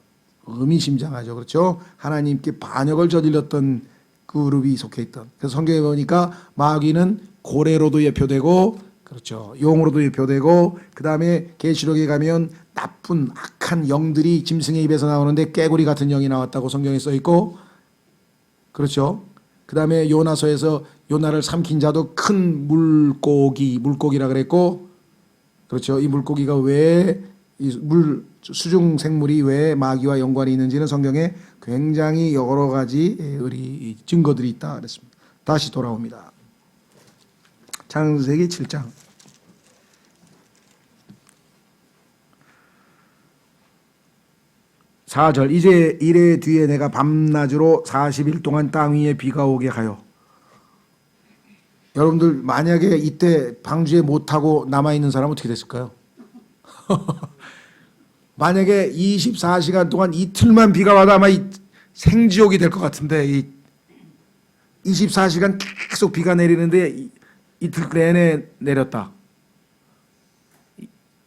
S1: 의미심장하죠. 그렇죠? 하나님께 반역을 저질렀던 그룹이 속해 있던. 그래서 성경에 보니까 마귀는 고래로도 예표되고, 그렇죠, 용으로도 예표되고, 그 다음에 계시록에 가면 나쁜 악한 영들이 짐승의 입에서 나오는데 깨구리 같은 영이 나왔다고 성경에 써 있고, 그렇죠. 그 다음에 요나서에서 요나를 삼킨 자도 큰 물고기라 그랬고, 그렇죠. 이 물고기가 왜 수중 생물이 왜 마귀와 연관이 있는지는 성경에 굉장히 여러 가지 증거들이 있다 그랬습니다. 다시 돌아옵니다. 창세기 7장. 4절. 이제 이래 뒤에 내가 밤낮으로 40일 동안 땅 위에 비가 오게 하여. 여러분들 만약에 이때 방주에 못하고 남아있는 사람은 어떻게 됐을까요? 만약에 24시간 동안 이틀만 비가 와도 아마 생지옥이 될 것 같은데, 24시간 계속 비가 내리는데 이틀 내내 내렸다.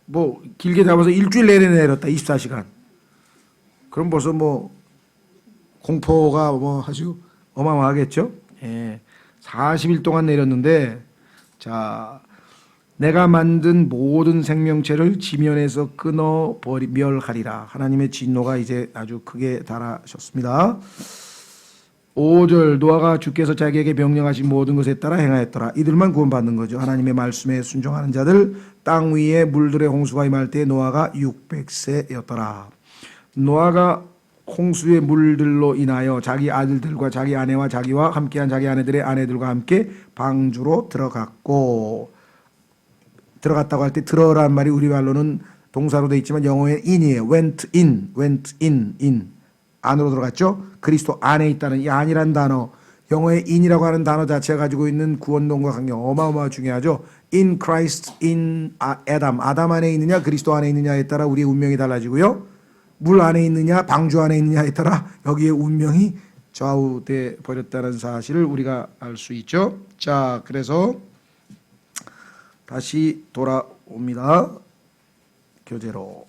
S1: 뭐 길게 잡아서 일주일 내내 내렸다. 24시간. 그럼 벌써 뭐 공포가 뭐 아주 어마어마하겠죠. 예. 40일 동안 내렸는데, 자, 내가 만든 모든 생명체를 지면에서 끊어 멸하리라. 하나님의 진노가 이제 아주 크게 달하셨습니다. 5절. 노아가 주께서 자기에게 명령하신 모든 것에 따라 행하였더라. 이들만 구원받는 거죠. 하나님의 말씀에 순종하는 자들. 땅 위에 물들의 홍수가 임할 때 노아가 600세였더라. 노아가 홍수의 물들로 인하여 자기 아들들과 자기 아내와 자기와 함께한 자기 아내들의 아내들과 함께 방주로 들어갔다고 할 때 들어란 말이 우리 말로는 동사로 되어 있지만 영어에 in이에요. went in 안으로 들어갔죠. 그리스도 안에 있다는 이 안이란 단어, 영어의 in이라고 하는 단어 자체가 가지고 있는 구원론과 관계 어마어마하게 중요하죠. in Christ, in Adam, 아담 안에 있느냐 그리스도 안에 있느냐에 따라 우리의 운명이 달라지고요. 물 안에 있느냐 방주 안에 있느냐에 따라 여기에 운명이 좌우돼 버렸다는 사실을 우리가 알 수 있죠. 자, 그래서 다시 돌아옵니다. 교재로,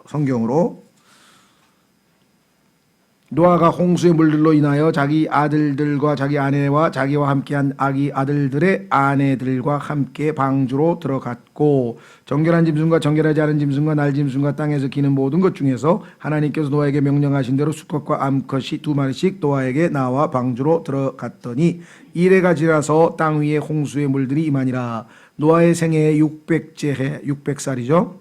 S1: 성경으로. 노아가 홍수의 물들로 인하여 자기 아들들과 자기 아내와 자기와 함께한 아기 아들들의 아내들과 함께 방주로 들어갔고, 정결한 짐승과 정결하지 않은 짐승과 날짐승과 땅에서 기는 모든 것 중에서 하나님께서 노아에게 명령하신 대로 수컷과 암컷이 2마리씩 노아에게 나와 방주로 들어갔더니 이래가 지나서 땅 위에 홍수의 물들이 임하니라. 노아의 생애 600째 해, 600살이죠.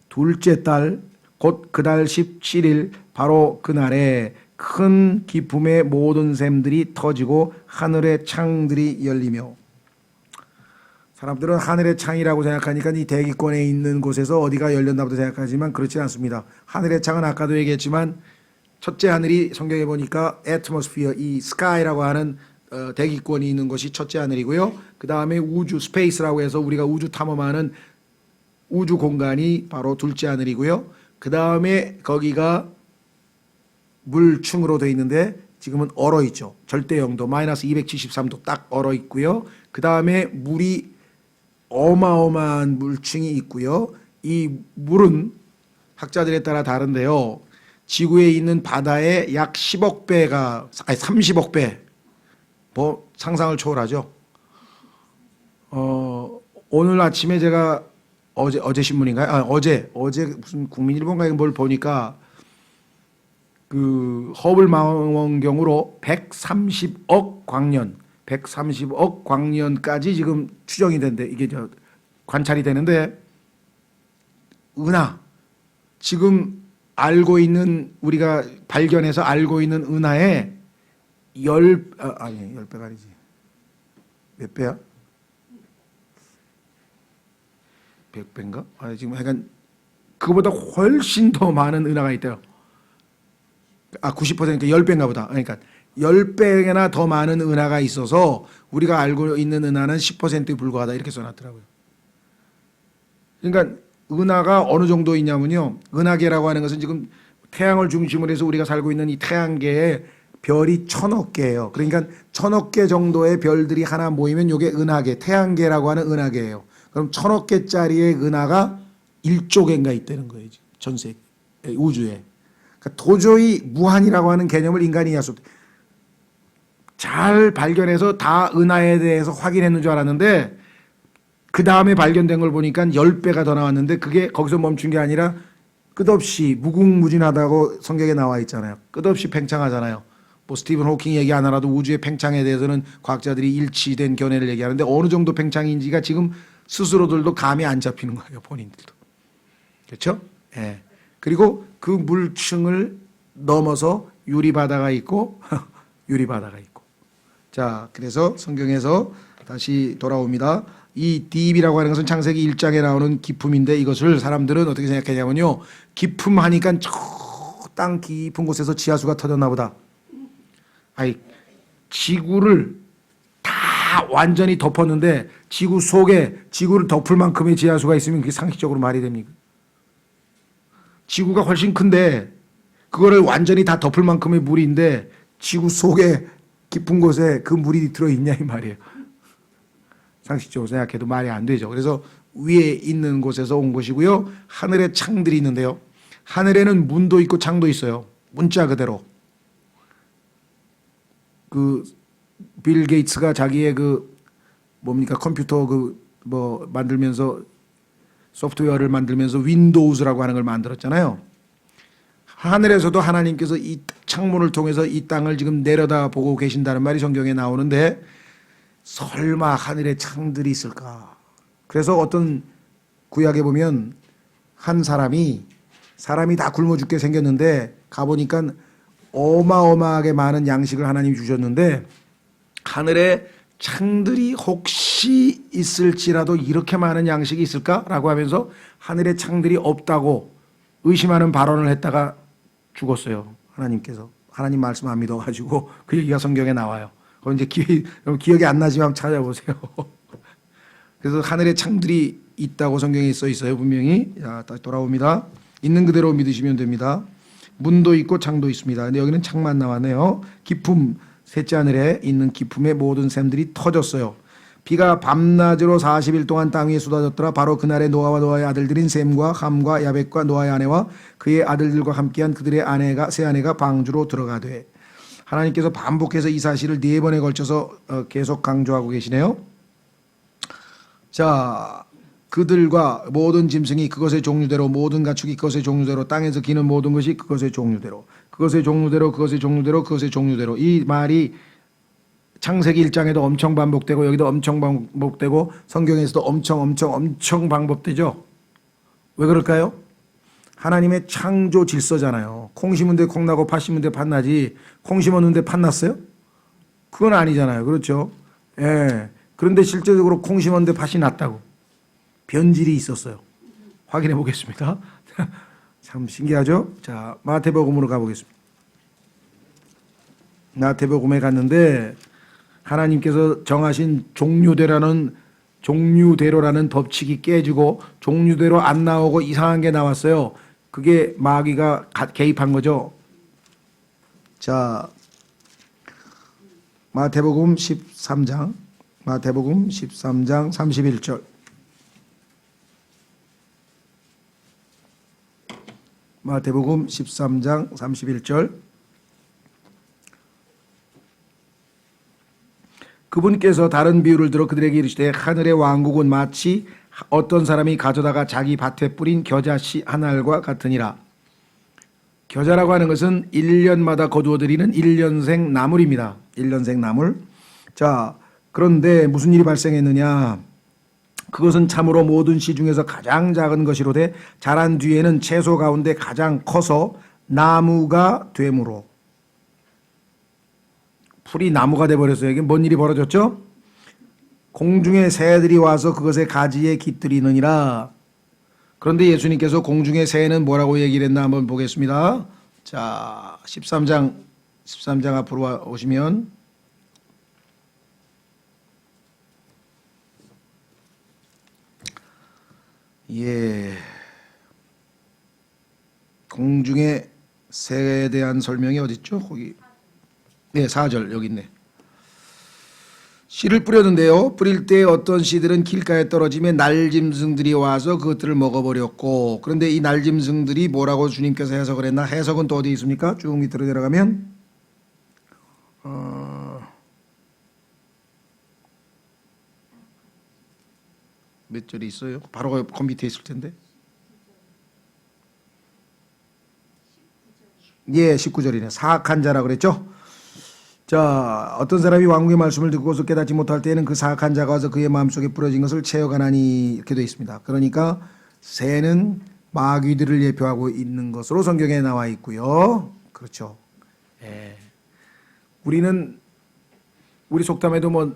S1: 둘째 달 곧 그달 17일 바로 그날에 큰 기품의 모든 샘들이 터지고 하늘의 창들이 열리며. 사람들은 하늘의 창이라고 생각하니까 이 대기권에 있는 곳에서 어디가 열렸나보다 생각하지만 그렇지 않습니다. 하늘의 창은 아까도 얘기했지만 첫째 하늘이 성경에 보니까 애트모스피어, 이 스카이라고 하는 대기권이 있는 것이 첫째 하늘이고요. 그 다음에 우주 스페이스라고 해서 우리가 우주 탐험하는 우주 공간이 바로 둘째 하늘이고요. 그 다음에 거기가 물층으로 되어 있는데 지금은 얼어 있죠. 절대 영도 마이너스 273도 딱 얼어 있고요. 그 다음에 물이 어마어마한 물층이 있고요. 이 물은 학자들에 따라 다른데요. 지구에 있는 바다의 약 10억 배가, 아니 30억 배, 뭐 상상을 초월하죠. 오늘 아침에 제가 어제 신문인가요? 어제 무슨 국민일보인가요? 뭘 보니까 그 허블 망원경으로 130억 광년까지 지금 추정이 된대. 이게 관찰이 되는데 은하 지금 알고 있는 우리가 발견해서 알고 있는 은하의 10배가 아니지. 몇 배야? 100배인가? 지금 약간 그거보다 훨씬 더 많은 은하가 있대요. 90% 10배인가 보다. 그러니까 10배나 더 많은 은하가 있어서 우리가 알고 있는 은하는 10%에 불과하다 이렇게 써놨더라고요. 그러니까 은하가 어느 정도 있냐면요. 은하계라고 하는 것은 지금 태양을 중심으로 해서 우리가 살고 있는 이 태양계에 별이 1000억 개예요. 그러니까 1000억 개 정도의 별들이 하나 모이면 이게 은하계, 태양계라고 하는 은하계예요. 그럼 1000억 개짜리의 은하가 1조 개인가 있다는 거예요. 전 세계 우주에. 그러니까 도저히 무한이라고 하는 개념을 인간이 이해할 수 없다. 잘 발견해서 다 은하에 대해서 확인했는 줄 알았는데 그 다음에 발견된 걸 보니까 10배가 더 나왔는데 그게 거기서 멈춘 게 아니라 끝없이 무궁무진하다고 성경에 나와 있잖아요. 끝없이 팽창하잖아요. 뭐 스티븐 호킹 얘기 안 하라도 우주의 팽창에 대해서는 과학자들이 일치된 견해를 얘기하는데 어느 정도 팽창인지가 지금 스스로들도 감이 안 잡히는 거예요. 본인들도. 그렇죠? 예. 그리고 그 물층을 넘어서 유리바다가 있고 유리바다가 있고. 자, 그래서 성경에서 다시 돌아옵니다. 이 딥이라고 하는 것은 창세기 1장에 나오는 기품인데 이것을 사람들은 어떻게 생각하냐면요. 기품 하니까 저 땅 깊은 곳에서 지하수가 터졌나 보다. 아니, 지구를 다 완전히 덮었는데 지구 속에 지구를 덮을 만큼의 지하수가 있으면 그게 상식적으로 말이 됩니까? 지구가 훨씬 큰데 그거를 완전히 다 덮을 만큼의 물인데 지구 속에 깊은 곳에 그 물이 들어있냐 이 말이에요. 상식적으로 생각해도 말이 안 되죠. 그래서 위에 있는 곳에서 온 것이고요. 하늘에 창들이 있는데요. 하늘에는 문도 있고 창도 있어요. 문자 그대로. 그 빌 게이츠가 자기의 그 뭡니까 컴퓨터 그 뭐 만들면서 소프트웨어를 만들면서 윈도우즈라고 하는 걸 만들었잖아요. 하늘에서도 하나님께서 이 창문을 통해서 이 땅을 지금 내려다보고 계신다는 말이 성경에 나오는데 설마 하늘에 창들이 있을까? 그래서 어떤 구약에 보면 한 사람이 다 굶어 죽게 생겼는데 가보니까 어마어마하게 많은 양식을 하나님이 주셨는데 하늘에 창들이 혹시 있을지라도 이렇게 많은 양식이 있을까라고 하면서 하늘에 창들이 없다고 의심하는 발언을 했다가 죽었어요. 하나님께서. 하나님 말씀 안 믿어가지고 그 얘기가 성경에 나와요. 그건 이제 기억이 안 나지만 한번 찾아보세요. 그래서 하늘에 창들이 있다고 성경에 써 있어요. 분명히. 자, 다시 돌아옵니다. 있는 그대로 믿으시면 됩니다. 문도 있고 창도 있습니다. 근데 여기는 창만 나왔네요. 기품, 셋째 하늘에 있는 기품의 모든 샘들이 터졌어요. 비가 밤낮으로 40일 동안 땅 위에 쏟아졌더라. 바로 그날에 노아와 노아의 아들들인 셈과 함과 야벳과 노아의 아내와 그의 아들들과 함께한 그들의 새 아내가 방주로 들어가되. 하나님께서 반복해서 이 사실을 4번에 걸쳐서 계속 강조하고 계시네요. 자, 그들과 모든 짐승이 그것의 종류대로 모든 가축이 그것의 종류대로 땅에서 기는 모든 것이 그것의 종류대로 그것의 종류대로 그것의 종류대로 그것의 종류대로. 이 말이 창세기 1장에도 엄청 반복되고 여기도 엄청 반복되고 성경에서도 엄청 반복되죠. 왜 그럴까요? 하나님의 창조 질서잖아요. 콩 심은데 콩 나고 팥 심은데 팥 나지 콩 심었는데 팥 났어요? 그건 아니잖아요. 그렇죠? 예. 그런데 실제적으로 콩 심었는데 팥이 났다고. 변질이 있었어요. 확인해 보겠습니다. 참 신기하죠? 자, 마태복음으로 가보겠습니다. 마태복음에 갔는데 하나님께서 정하신 종류대로라는 법칙이 깨지고 종류대로 안 나오고 이상한 게 나왔어요. 그게 마귀가 개입한 거죠. 자, 마태복음 13장 31절. 마태복음 13장 31절. 그분께서 다른 비유를 들어 그들에게 이르시되 하늘의 왕국은 마치 어떤 사람이 가져다가 자기 밭에 뿌린 겨자씨 한 알과 같으니라. 겨자라고 하는 것은 1년마다 거두어들이는 1년생 나물입니다. 1년생 나물. 자, 그런데 무슨 일이 발생했느냐? 그것은 참으로 모든 씨 중에서 가장 작은 것이로되 자란 뒤에는 채소 가운데 가장 커서 나무가 되므로. 풀이 나무가 돼버렸어요. 이게 뭔 일이 벌어졌죠? 공중의 새들이 와서 그것의 가지에 깃들이느니라. 그런데 예수님께서 공중의 새는 뭐라고 얘기를 했나 한번 보겠습니다. 자, 13장 앞으로 오시면 공중의 새에 대한 설명이 어디 있죠? 거기 4절 여기 있네. 씨를 뿌렸는데요. 뿌릴 때 어떤 씨들은 길가에 떨어지며 날짐승들이 와서 그것들을 먹어버렸고, 그런데 이 날짐승들이 뭐라고 주님께서 해석을 했나? 해석은 또 어디 있습니까? 쭉 밑으로 내려가면 몇 절이 있어요? 바로 그 밑에 있을 텐데. 19절이네. 사악한 자라 그랬죠? 자, 어떤 사람이 왕국의 말씀을 듣고서 깨닫지 못할 때에는 그 사악한 자가 와서 그의 마음속에 뿌려진 것을 채워가나니, 이렇게 되어 있습니다. 그러니까 새는 마귀들을 예표하고 있는 것으로 성경에 나와 있고요. 그렇죠. 우리 속담에도 뭐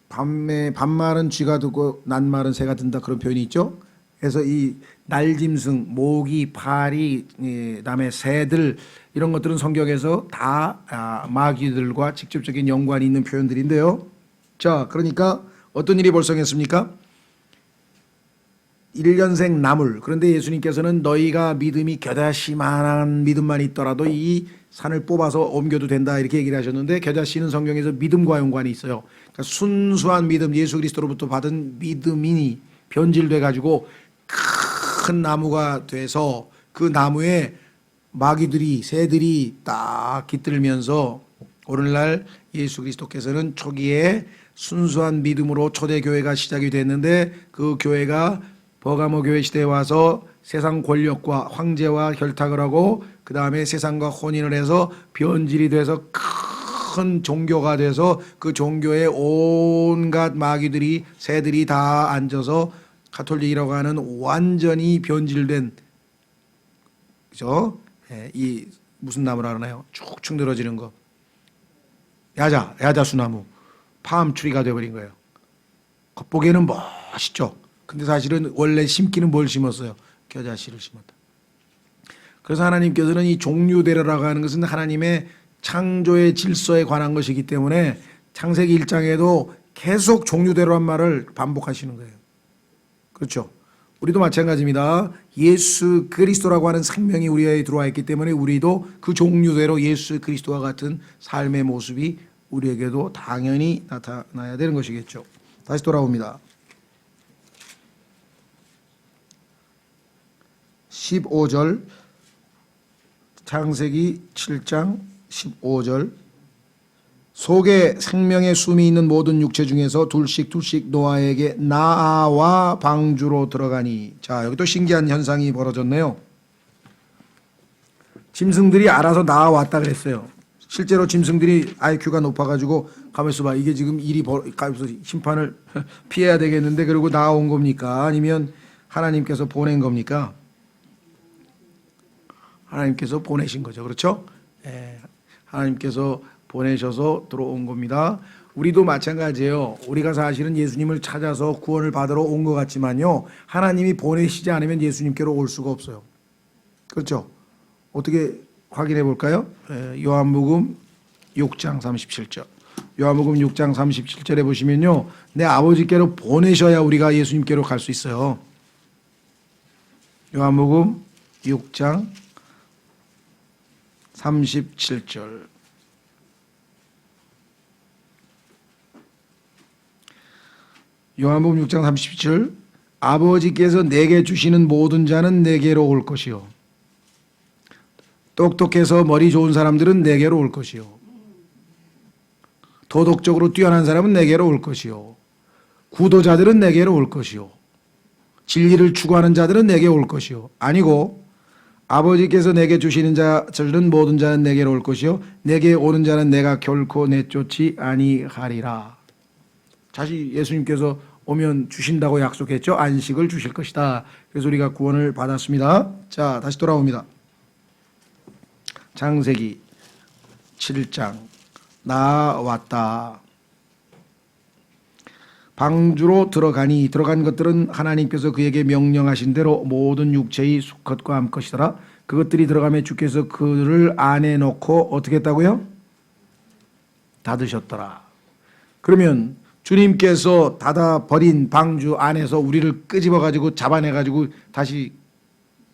S1: 밤말은 쥐가 듣고 낮말은 새가 든다 그런 표현이 있죠. 그래서 이 날짐승, 모기, 파리, 그다음에 새들 이런 것들은 성경에서 다 마귀들과 직접적인 연관이 있는 표현들인데요. 자, 그러니까 어떤 일이 발생했습니까? 1년생 나물. 그런데 예수님께서는 너희가 믿음이 겨자씨만한 믿음만 있더라도 이 산을 뽑아서 옮겨도 된다 이렇게 얘기를 하셨는데, 겨자씨는 성경에서 믿음과 연관이 있어요. 그러니까 순수한 믿음, 예수 그리스도로부터 받은 믿음이 변질돼 가지고 큰 나무가 돼서 그 나무에 마귀들이, 새들이 딱 깃들면서 오늘날 예수 그리스도께서는 초기에 순수한 믿음으로 초대교회가 시작이 됐는데, 그 교회가 버가모 교회 시대에 와서 세상 권력과 황제와 결탁을 하고 그 다음에 세상과 혼인을 해서 변질이 돼서 큰 종교가 돼서 그 종교에 온갖 마귀들이, 새들이 다 앉아서 가톨릭이라고 하는 완전히 변질된, 그죠? 이 무슨 나무라 그러나요? 쭉쭉 늘어지는 거. 야자수나무, 팜트리가 되어버린 거예요. 겉보기에는 멋있죠. 근데 사실은 원래 심기는 뭘 심었어요? 겨자씨를 심었다. 그래서 하나님께서는 이 종류대로라고 하는 것은 하나님의 창조의 질서에 관한 것이기 때문에 창세기 1장에도 계속 종류대로란 말을 반복하시는 거예요. 그렇죠? 우리도 마찬가지입니다. 예수 그리스도라고 하는 생명이 우리에 들어와 있기 때문에 우리도 그 종류대로 예수 그리스도와 같은 삶의 모습이 우리에게도 당연히 나타나야 되는 것이겠죠. 다시 돌아옵니다. 15절, 창세기 7장 15절. 속에 생명의 숨이 있는 모든 육체 중에서 둘씩 노아에게 나와 방주로 들어가니. 자, 여기 또 신기한 현상이 벌어졌네요. 짐승들이 알아서 나와왔다 그랬어요. 실제로 짐승들이 IQ가 높아가지고 가만있어 봐, 이게 지금 심판을 피해야 되겠는데 그러고 나온 겁니까? 아니면 하나님께서 보낸 겁니까? 하나님께서 보내신 거죠. 그렇죠? 하나님께서 보내셔서 들어온 겁니다. 우리도 마찬가지예요. 우리가 사실은 예수님을 찾아서 구원을 받으러 온 것 같지만요, 하나님이 보내시지 않으면 예수님께로 올 수가 없어요. 그렇죠? 어떻게 확인해 볼까요? 요한복음 6장 37절. 요한복음 6장 37절에 보시면요. 내 아버지께로 보내셔야 우리가 예수님께로 갈 수 있어요. 요한복음 6장 37절. 요한복음 6장 37절. 아버지께서 내게 주시는 모든 자는 내게로 올 것이요. 똑똑해서 머리 좋은 사람들은 내게로 올 것이요. 도덕적으로 뛰어난 사람은 내게로 올 것이요. 구도자들은 내게로 올 것이요. 진리를 추구하는 자들은 내게 올 것이요. 아니고 아버지께서 내게 주시는 자들은 모든 자는 내게로 올 것이요. 내게 오는 자는 내가 결코 내쫓지 아니하리라. 다시 예수님께서 오면 주신다고 약속했죠. 안식을 주실 것이다. 그래서 우리가 구원을 받았습니다. 자, 다시 돌아옵니다. 창세기 7장. 나 왔다. 방주로 들어가니 들어간 것들은 하나님께서 그에게 명령하신 대로 모든 육체의 수컷과 암컷이더라. 그것들이 들어가며 주께서 그를 안에 넣고 어떻게 했다고요? 닫으셨더라. 그러면 주님께서 닫아버린 방주 안에서 우리를 끄집어 가지고 잡아내 가지고 다시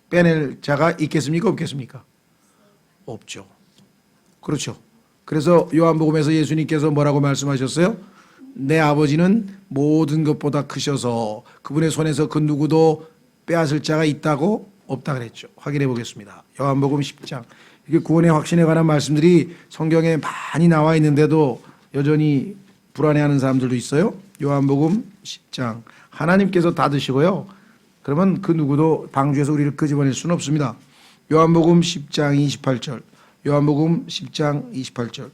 S1: 빼낼 자가 있겠습니까? 없겠습니까? 없죠. 그렇죠. 그래서 요한복음에서 예수님께서 뭐라고 말씀하셨어요? 내 아버지는 모든 것보다 크셔서 그분의 손에서 그 누구도 빼앗을 자가 있다고 없다 그랬죠. 확인해 보겠습니다. 요한복음 10장. 이게 구원의 확신에 관한 말씀들이 성경에 많이 나와 있는데도 여전히 불안해하는 사람들도 있어요. 요한복음 10장. 하나님께서 닫으시고요. 그러면 그 누구도 방주에서 우리를 끄집어낼 수는 없습니다. 요한복음 10장 28절. 요한복음 10장 28절.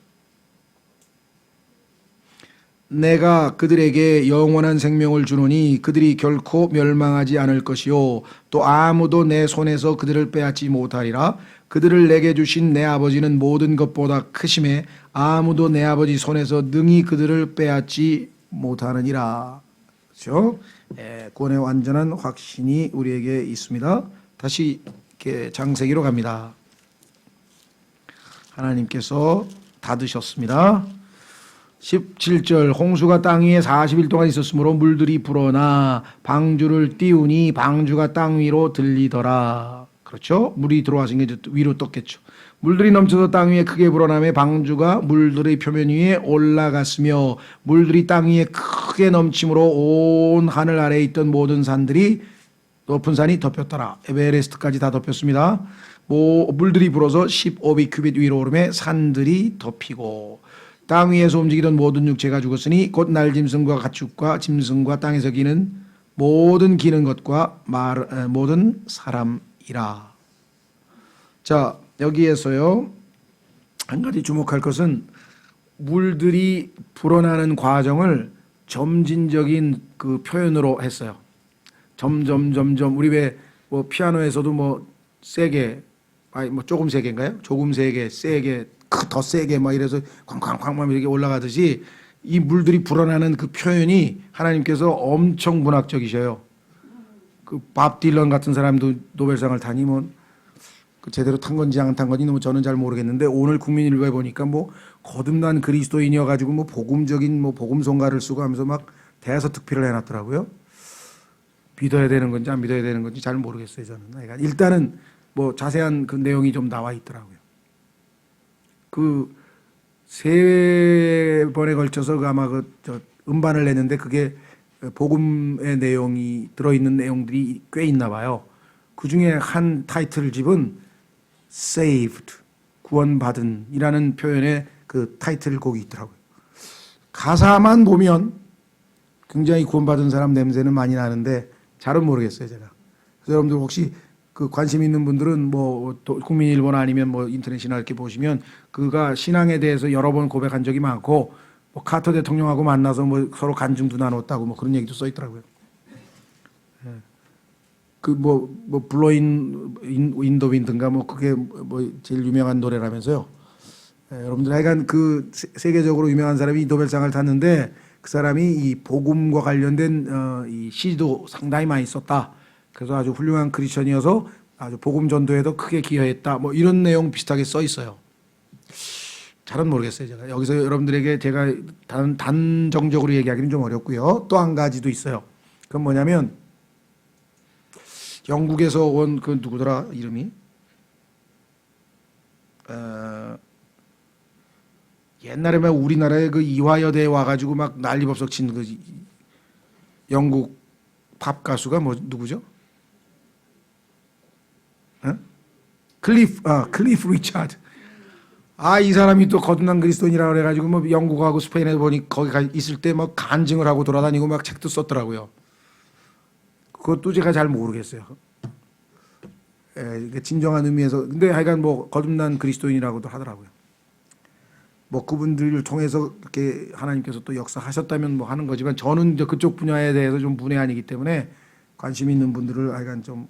S1: 내가 그들에게 영원한 생명을 주노니 그들이 결코 멸망하지 않을 것이요 또 아무도 내 손에서 그들을 빼앗지 못하리라. 그들을 내게 주신 내 아버지는 모든 것보다 크심에 아무도 내 아버지 손에서 능히 그들을 빼앗지 못하느니라. 그렇죠? 구원의 완전한 확신이 우리에게 있습니다. 다시 창세기로 갑니다. 하나님께서 닫으셨습니다. 17절. 홍수가 땅 위에 40일 동안 있었으므로 물들이 불어나 방주를 띄우니 방주가 땅 위로 들리더라. 그렇죠? 물이 들어와서 이제 위로 떴겠죠. 물들이 넘쳐서 땅 위에 크게 불어나며 방주가 물들의 표면 위에 올라갔으며 물들이 땅 위에 크게 넘침으로 온 하늘 아래에 있던 모든 산들이 높은 산이 덮였더라. 에베레스트까지 다 덮였습니다. 물들이 불어서 15비큐빗 위로 오르며 산들이 덮이고 땅 위에서 움직이던 모든 육체가 죽었으니 곧 날짐승과 가축과 짐승과 땅에서 기는 모든 기는 것과 모든 사람이라. 자, 여기에서요 한 가지 주목할 것은 물들이 불어나는 과정을 점진적인 그 표현으로 했어요. 점점 우리 왜 뭐 피아노에서도 뭐 세게 뭐 조금 세게인가요? 조금 세게, 세게, 더 세게 막 이래서 쾅쾅쾅 이렇게 올라가듯이 이 물들이 불어나는 그 표현이 하나님께서 엄청 문학적이셔요. 그 밥 딜런 같은 사람도 노벨상을 타니 뭐 그 제대로 탄 건지 안 탄 건지 저는 잘 모르겠는데 오늘 국민일보에 보니까 뭐 거듭난 그리스도인이어 가지고 뭐 복음적인 뭐 복음송가를 쓰고 하면서 막 대서특필을 해놨더라고요. 믿어야 되는 건지 안 믿어야 되는 건지 잘 모르겠어요 저는. 그러니까 일단은 뭐 자세한 그 내용이 좀 나와 있더라고요. 그 세 번에 걸쳐서 그 아마 저 음반을 냈는데 그게 복음의 내용이 들어있는 내용들이 꽤 있나 봐요. 그 중에 한 타이틀집은 saved, 구원받은 이라는 표현의 그 타이틀곡이 있더라고요. 가사만 보면 굉장히 구원받은 사람 냄새는 많이 나는데 잘은 모르겠어요 제가. 그래서 여러분들 혹시 그 관심 있는 분들은 뭐 국민일보나 아니면 뭐 인터넷이나 이렇게 보시면 그가 신앙에 대해서 여러 번 고백한 적이 많고 뭐 카터 대통령하고 만나서 뭐 서로 간증도 나눴다고 뭐 그런 얘기도 써 있더라고요. 그 뭐 블로인 인도빈든가 뭐 그게 뭐 제일 유명한 노래라면서요. 여러분들 하여간 그 세계적으로 유명한 사람이 노벨상을 탔는데 그 사람이 이 복음과 관련된 이 시도 상당히 많이 썼다. 그래서 아주 훌륭한 크리스천이어서 아주 복음 전도에도 크게 기여했다. 뭐 이런 내용 비슷하게 써 있어요. 잘은 모르겠어요. 제가 여기서 여러분들에게 제가 단정적으로 얘기하기는 좀 어렵고요. 또 한 가지도 있어요. 그건 뭐냐면 영국에서 온 그 누구더라 이름이 옛날에 막 우리나라에 그 이화여대에 와가지고 막 난리법석 친 그 영국 팝 가수가 뭐 누구죠? 어? 클리프 리차드. 이 사람이 또 거듭난 그리스도인이라 그래가지고 뭐 영국하고 스페인에 보니 거기 가 있을 때 막 간증을 하고 돌아다니고 막 책도 썼더라고요. 그것도 제가 잘 모르겠어요. 진정한 의미에서 근데 하여간 뭐 거듭난 그리스도인이라고도 하더라고요. 뭐 그분들을 통해서 이렇게 하나님께서 또 역사하셨다면 뭐 하는 거지만 저는 이제 그쪽 분야에 대해서 좀 분야 아니기 때문에 관심 있는 분들을 하여간 좀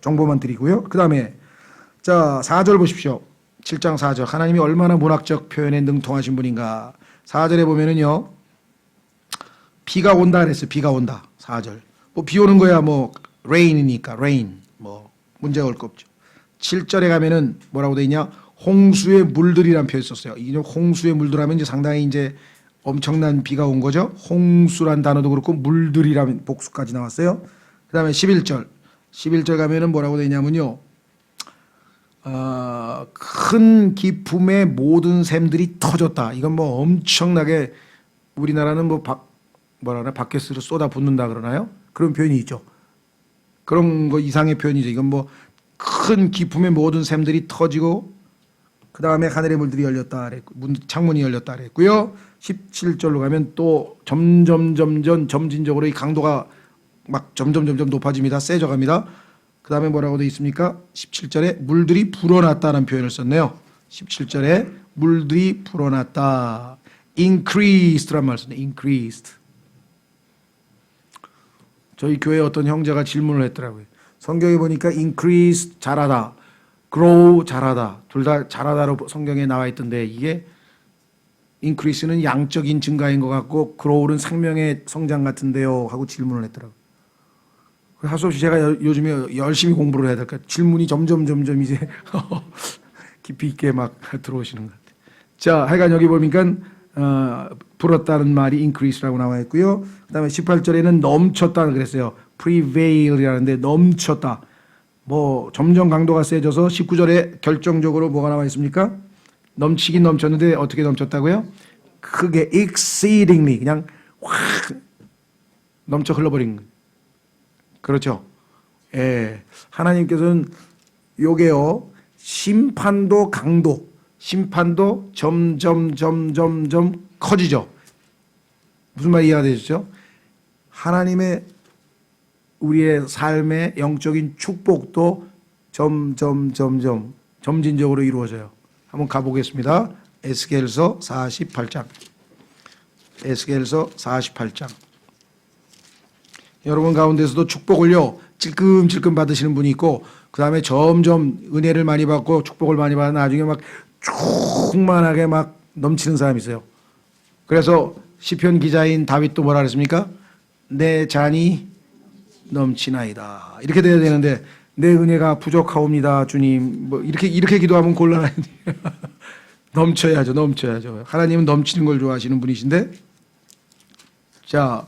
S1: 정보만 드리고요. 그 다음에 자 4절 보십시오. 7장 4절 하나님이 얼마나 문학적 표현에 능통하신 분인가. 4절에 보면은요 비가 온다 그랬어요. 비가 온다. 4절 뭐 비 오는 거야 뭐 rain이니까 rain 뭐 문제가 올 거 없죠. 7절에 가면은 뭐라고 돼 있냐 홍수의 물들이란 표현 썼어요. 이 홍수의 물들하면 이제 상당히 이제 엄청난 비가 온 거죠. 홍수란 단어도 그렇고 물들이라는 복수까지 나왔어요. 그 다음에 11절 가면은 뭐라고 돼 있냐면요 큰 기품의 모든 샘들이 터졌다. 이건 뭐 엄청나게 우리나라는 뭐 바켓으로 쏟아 붓는다 그러나요? 그런 표현이 있죠. 그런 거 이상의 표현이죠. 이건 뭐 큰 기품의 모든 샘들이 터지고 그 다음에 하늘의 물들이 열렸다 그랬고 창문이 열렸다 그랬고요. 17절로 가면 또 점진적으로 이 강도가 막 점점 높아집니다. 세져갑니다. 그 다음에 뭐라고 되어 있습니까? 17절에 물들이 불어났다는 표현을 썼네요. 17절에 물들이 불어났다. increased란 말 썼네. increased. 저희 교회 어떤 형제가 질문을 했더라고요. 성경에 보니까 increase 잘하다, grow 잘하다, 둘 다 잘하다로 성경에 나와 있던데 이게 increase는 양적인 증가인 것 같고 grow는 생명의 성장 같은데요 하고 질문을 했더라고요. 할 수 없이 제가 요즘에 열심히 공부를 해야 될까 질문이 점점 이제 깊이 있게 막 들어오시는 것 같아요. 자, 하여간 여기 보니까 불었다는 말이 increase라고 나와 있고요. 그 다음에 18절에는 넘쳤다 그랬어요. prevail이라는데 넘쳤다. 뭐 점점 강도가 세져서 19절에 결정적으로 뭐가 나와 있습니까? 넘치긴 넘쳤는데 어떻게 넘쳤다고요? 크게 exceedingly 그냥 확 넘쳐 흘러버린 거예요. 그렇죠. 예. 하나님께서는 요게요. 심판도 강도, 심판도 점점 커지죠. 무슨 말 이해가 되시죠? 하나님의 우리의 삶의 영적인 축복도 점진적으로 이루어져요. 한번 가보겠습니다. 에스겔서 48장. 에스겔서 48장. 여러분 가운데서도 축복을요 찔끔찔끔 받으시는 분이 있고 그 다음에 점점 은혜를 많이 받고 축복을 많이 받아 나중에 막 충만하게 막 넘치는 사람이 있어요. 그래서 시편 기자인 다윗도 뭐라 그랬습니까? 내 잔이 넘치나이다. 이렇게 돼야 되는데 내 은혜가 부족하옵니다 주님. 뭐 이렇게 기도하면 곤란한데 넘쳐야죠. 하나님은 넘치는 걸 좋아하시는 분이신데 자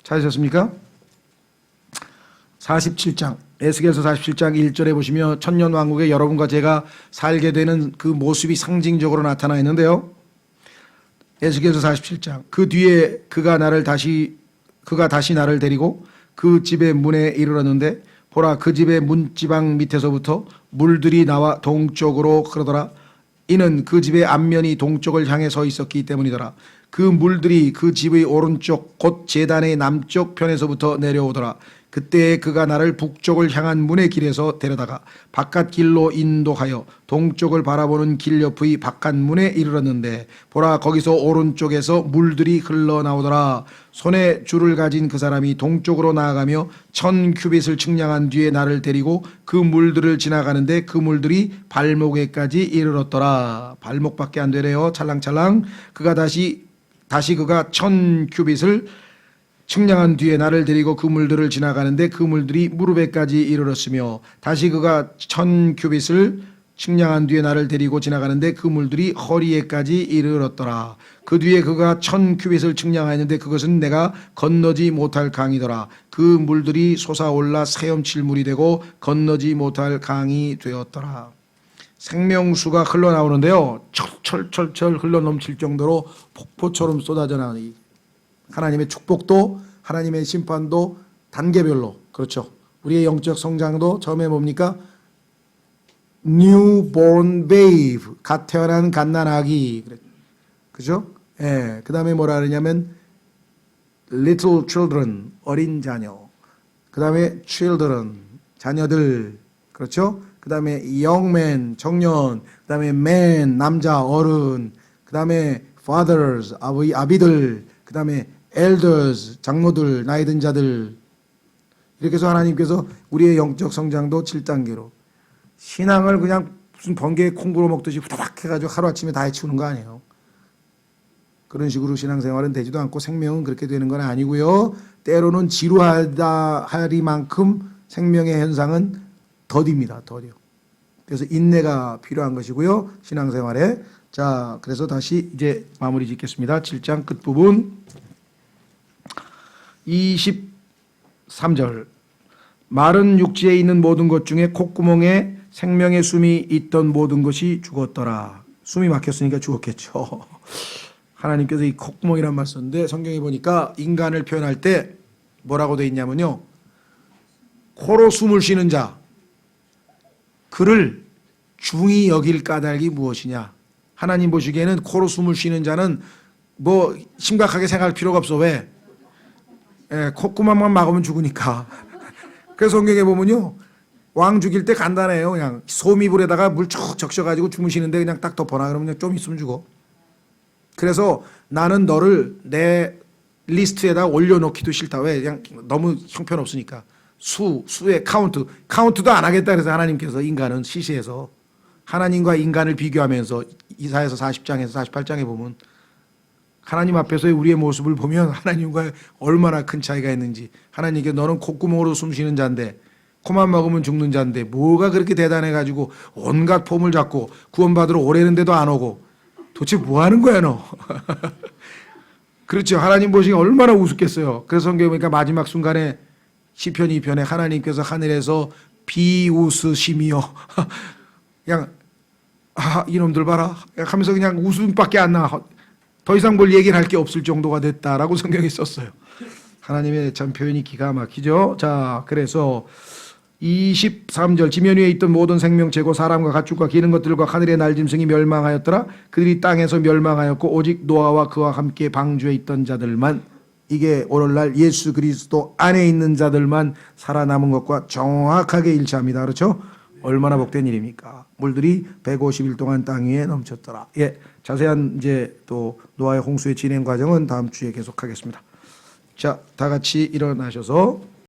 S1: 찾으셨습니까? 47장 에스겔서 47장 1절에 보시면 천년왕국에 여러분과 제가 살게 되는 그 모습이 상징적으로 나타나 있는데요. 에스겔서 47장 그 뒤에 그가 다시 나를 데리고 그 집의 문에 이르렀는데 보라 그 집의 문지방 밑에서부터 물들이 나와 동쪽으로 흐르더라. 이는 그 집의 앞면이 동쪽을 향해 서 있었기 때문이더라. 그 물들이 그 집의 오른쪽 곧 제단의 남쪽 편에서부터 내려오더라. 그때 그가 나를 북쪽을 향한 문의 길에서 데려다가 바깥 길로 인도하여 동쪽을 바라보는 길 옆의 바깥 문에 이르렀는데 보라 거기서 오른쪽에서 물들이 흘러나오더라. 손에 줄을 가진 그 사람이 동쪽으로 나아가며 1000규빗을 측량한 뒤에 나를 데리고 그 물들을 지나가는데 그 물들이 발목에까지 이르렀더라. 발목밖에 안 되래요. 찰랑찰랑. 그가 다시 그가 1000규빗을 측량한 뒤에 나를 데리고 그 물들을 지나가는데 그 물들이 무릎에까지 이르렀으며 다시 그가 1000규빗을 측량한 뒤에 나를 데리고 지나가는데 그 물들이 허리에까지 이르렀더라. 그 뒤에 그가 1000규빗을 측량하였는데 그것은 내가 건너지 못할 강이더라. 그 물들이 솟아올라 새엄칠 물이 되고 건너지 못할 강이 되었더라. 생명수가 흘러나오는데요. 철철철철 흘러넘칠 정도로 폭포처럼 쏟아져 나오니 하나님의 축복도 하나님의 심판도 단계별로, 그렇죠. 우리의 영적 성장도 처음에 뭡니까? newborn babe, 갓 태어난 갓난아기, 그죠? 예, 그 다음에 뭐라 그러냐면 little children, 어린 자녀, 그 다음에 children, 자녀들, 그렇죠? 그 다음에 young man, 청년, 그 다음에 man, 남자, 어른, 그 다음에 fathers, 아비들, 그 다음에 elders, 장로들, 나이 든 자들. 이렇게 해서 하나님께서 우리의 영적 성장도 7단계로, 신앙을 그냥 무슨 번개에 콩 불어 먹듯이 후다닥 해가지고 하루아침에 다 해치우는 거 아니에요. 그런 식으로 신앙생활은 되지도 않고 생명은 그렇게 되는 건 아니고요. 때로는 지루하다 하리만큼 생명의 현상은 더딥니다. 더뎌. 그래서 인내가 필요한 것이고요. 신앙생활에. 자, 그래서 다시 이제 마무리 짓겠습니다. 7장 끝부분 23절. 마른 육지에 있는 모든 것 중에 콧구멍에 생명의 숨이 있던 모든 것이 죽었더라. 숨이 막혔으니까 죽었겠죠. 하나님께서 이 콧구멍이란 말 썼는데 성경에 보니까 인간을 표현할 때 뭐라고 돼 있냐면요. 코로 숨을 쉬는 자, 그를 중히 여길 까닭이 무엇이냐. 하나님 보시기에는 코로 숨을 쉬는 자는 뭐 심각하게 생각할 필요가 없어. 왜? 콧구멍만 막으면 죽으니까. 그래서 성경에 보면요. 왕 죽일 때 간단해요. 그냥 소미불에다가 물 쭉 적셔가지고 주무시는데 그냥 딱 덮어놔. 그러면 그냥 좀 있으면 죽어. 그래서 나는 너를 내 리스트에다 올려놓기도 싫다. 왜? 그냥 너무 형편없으니까. 수의 카운트도 안 하겠다. 그래서 하나님께서 인간은 시시해서 하나님과 인간을 비교하면서 이사야서 40장에서 48장에 보면 하나님 앞에서의 우리의 모습을 보면 하나님과 얼마나 큰 차이가 있는지. 하나님께 너는 콧구멍으로 숨쉬는 자인데 코만 먹으면 죽는 자인데 뭐가 그렇게 대단해가지고 온갖 폼을 잡고 구원받으러 오래는데도 안 오고 도대체 뭐 하는 거야 너. 그렇죠. 하나님 보시기 얼마나 우습겠어요. 그래서 성경에 보니까 마지막 순간에 시편 2편에 하나님께서 하늘에서 비웃으시며 그냥 이놈들 봐라 하면서 그냥 웃음밖에 안 나. 더 이상 뭘 얘기를 할 게 없을 정도가 됐다라고 성경에 썼어요. 하나님의 참 표현이 기가 막히죠. 자, 그래서 23절. 지면 위에 있던 모든 생명체고 사람과 가축과 기는 것들과 하늘의 날짐승이 멸망하였더라. 그들이 땅에서 멸망하였고 오직 노아와 그와 함께 방주에 있던 자들만, 이게 오늘날 예수 그리스도 안에 있는 자들만 살아남은 것과 정확하게 일치합니다. 그렇죠? 얼마나 복된 일입니까? 물들이 150일 동안 땅 위에 넘쳤더라. 예, 자세한 이제 또 노아의 홍수의 진행 과정은 다음 주에 계속하겠습니다. 자, 다 같이 일어나셔서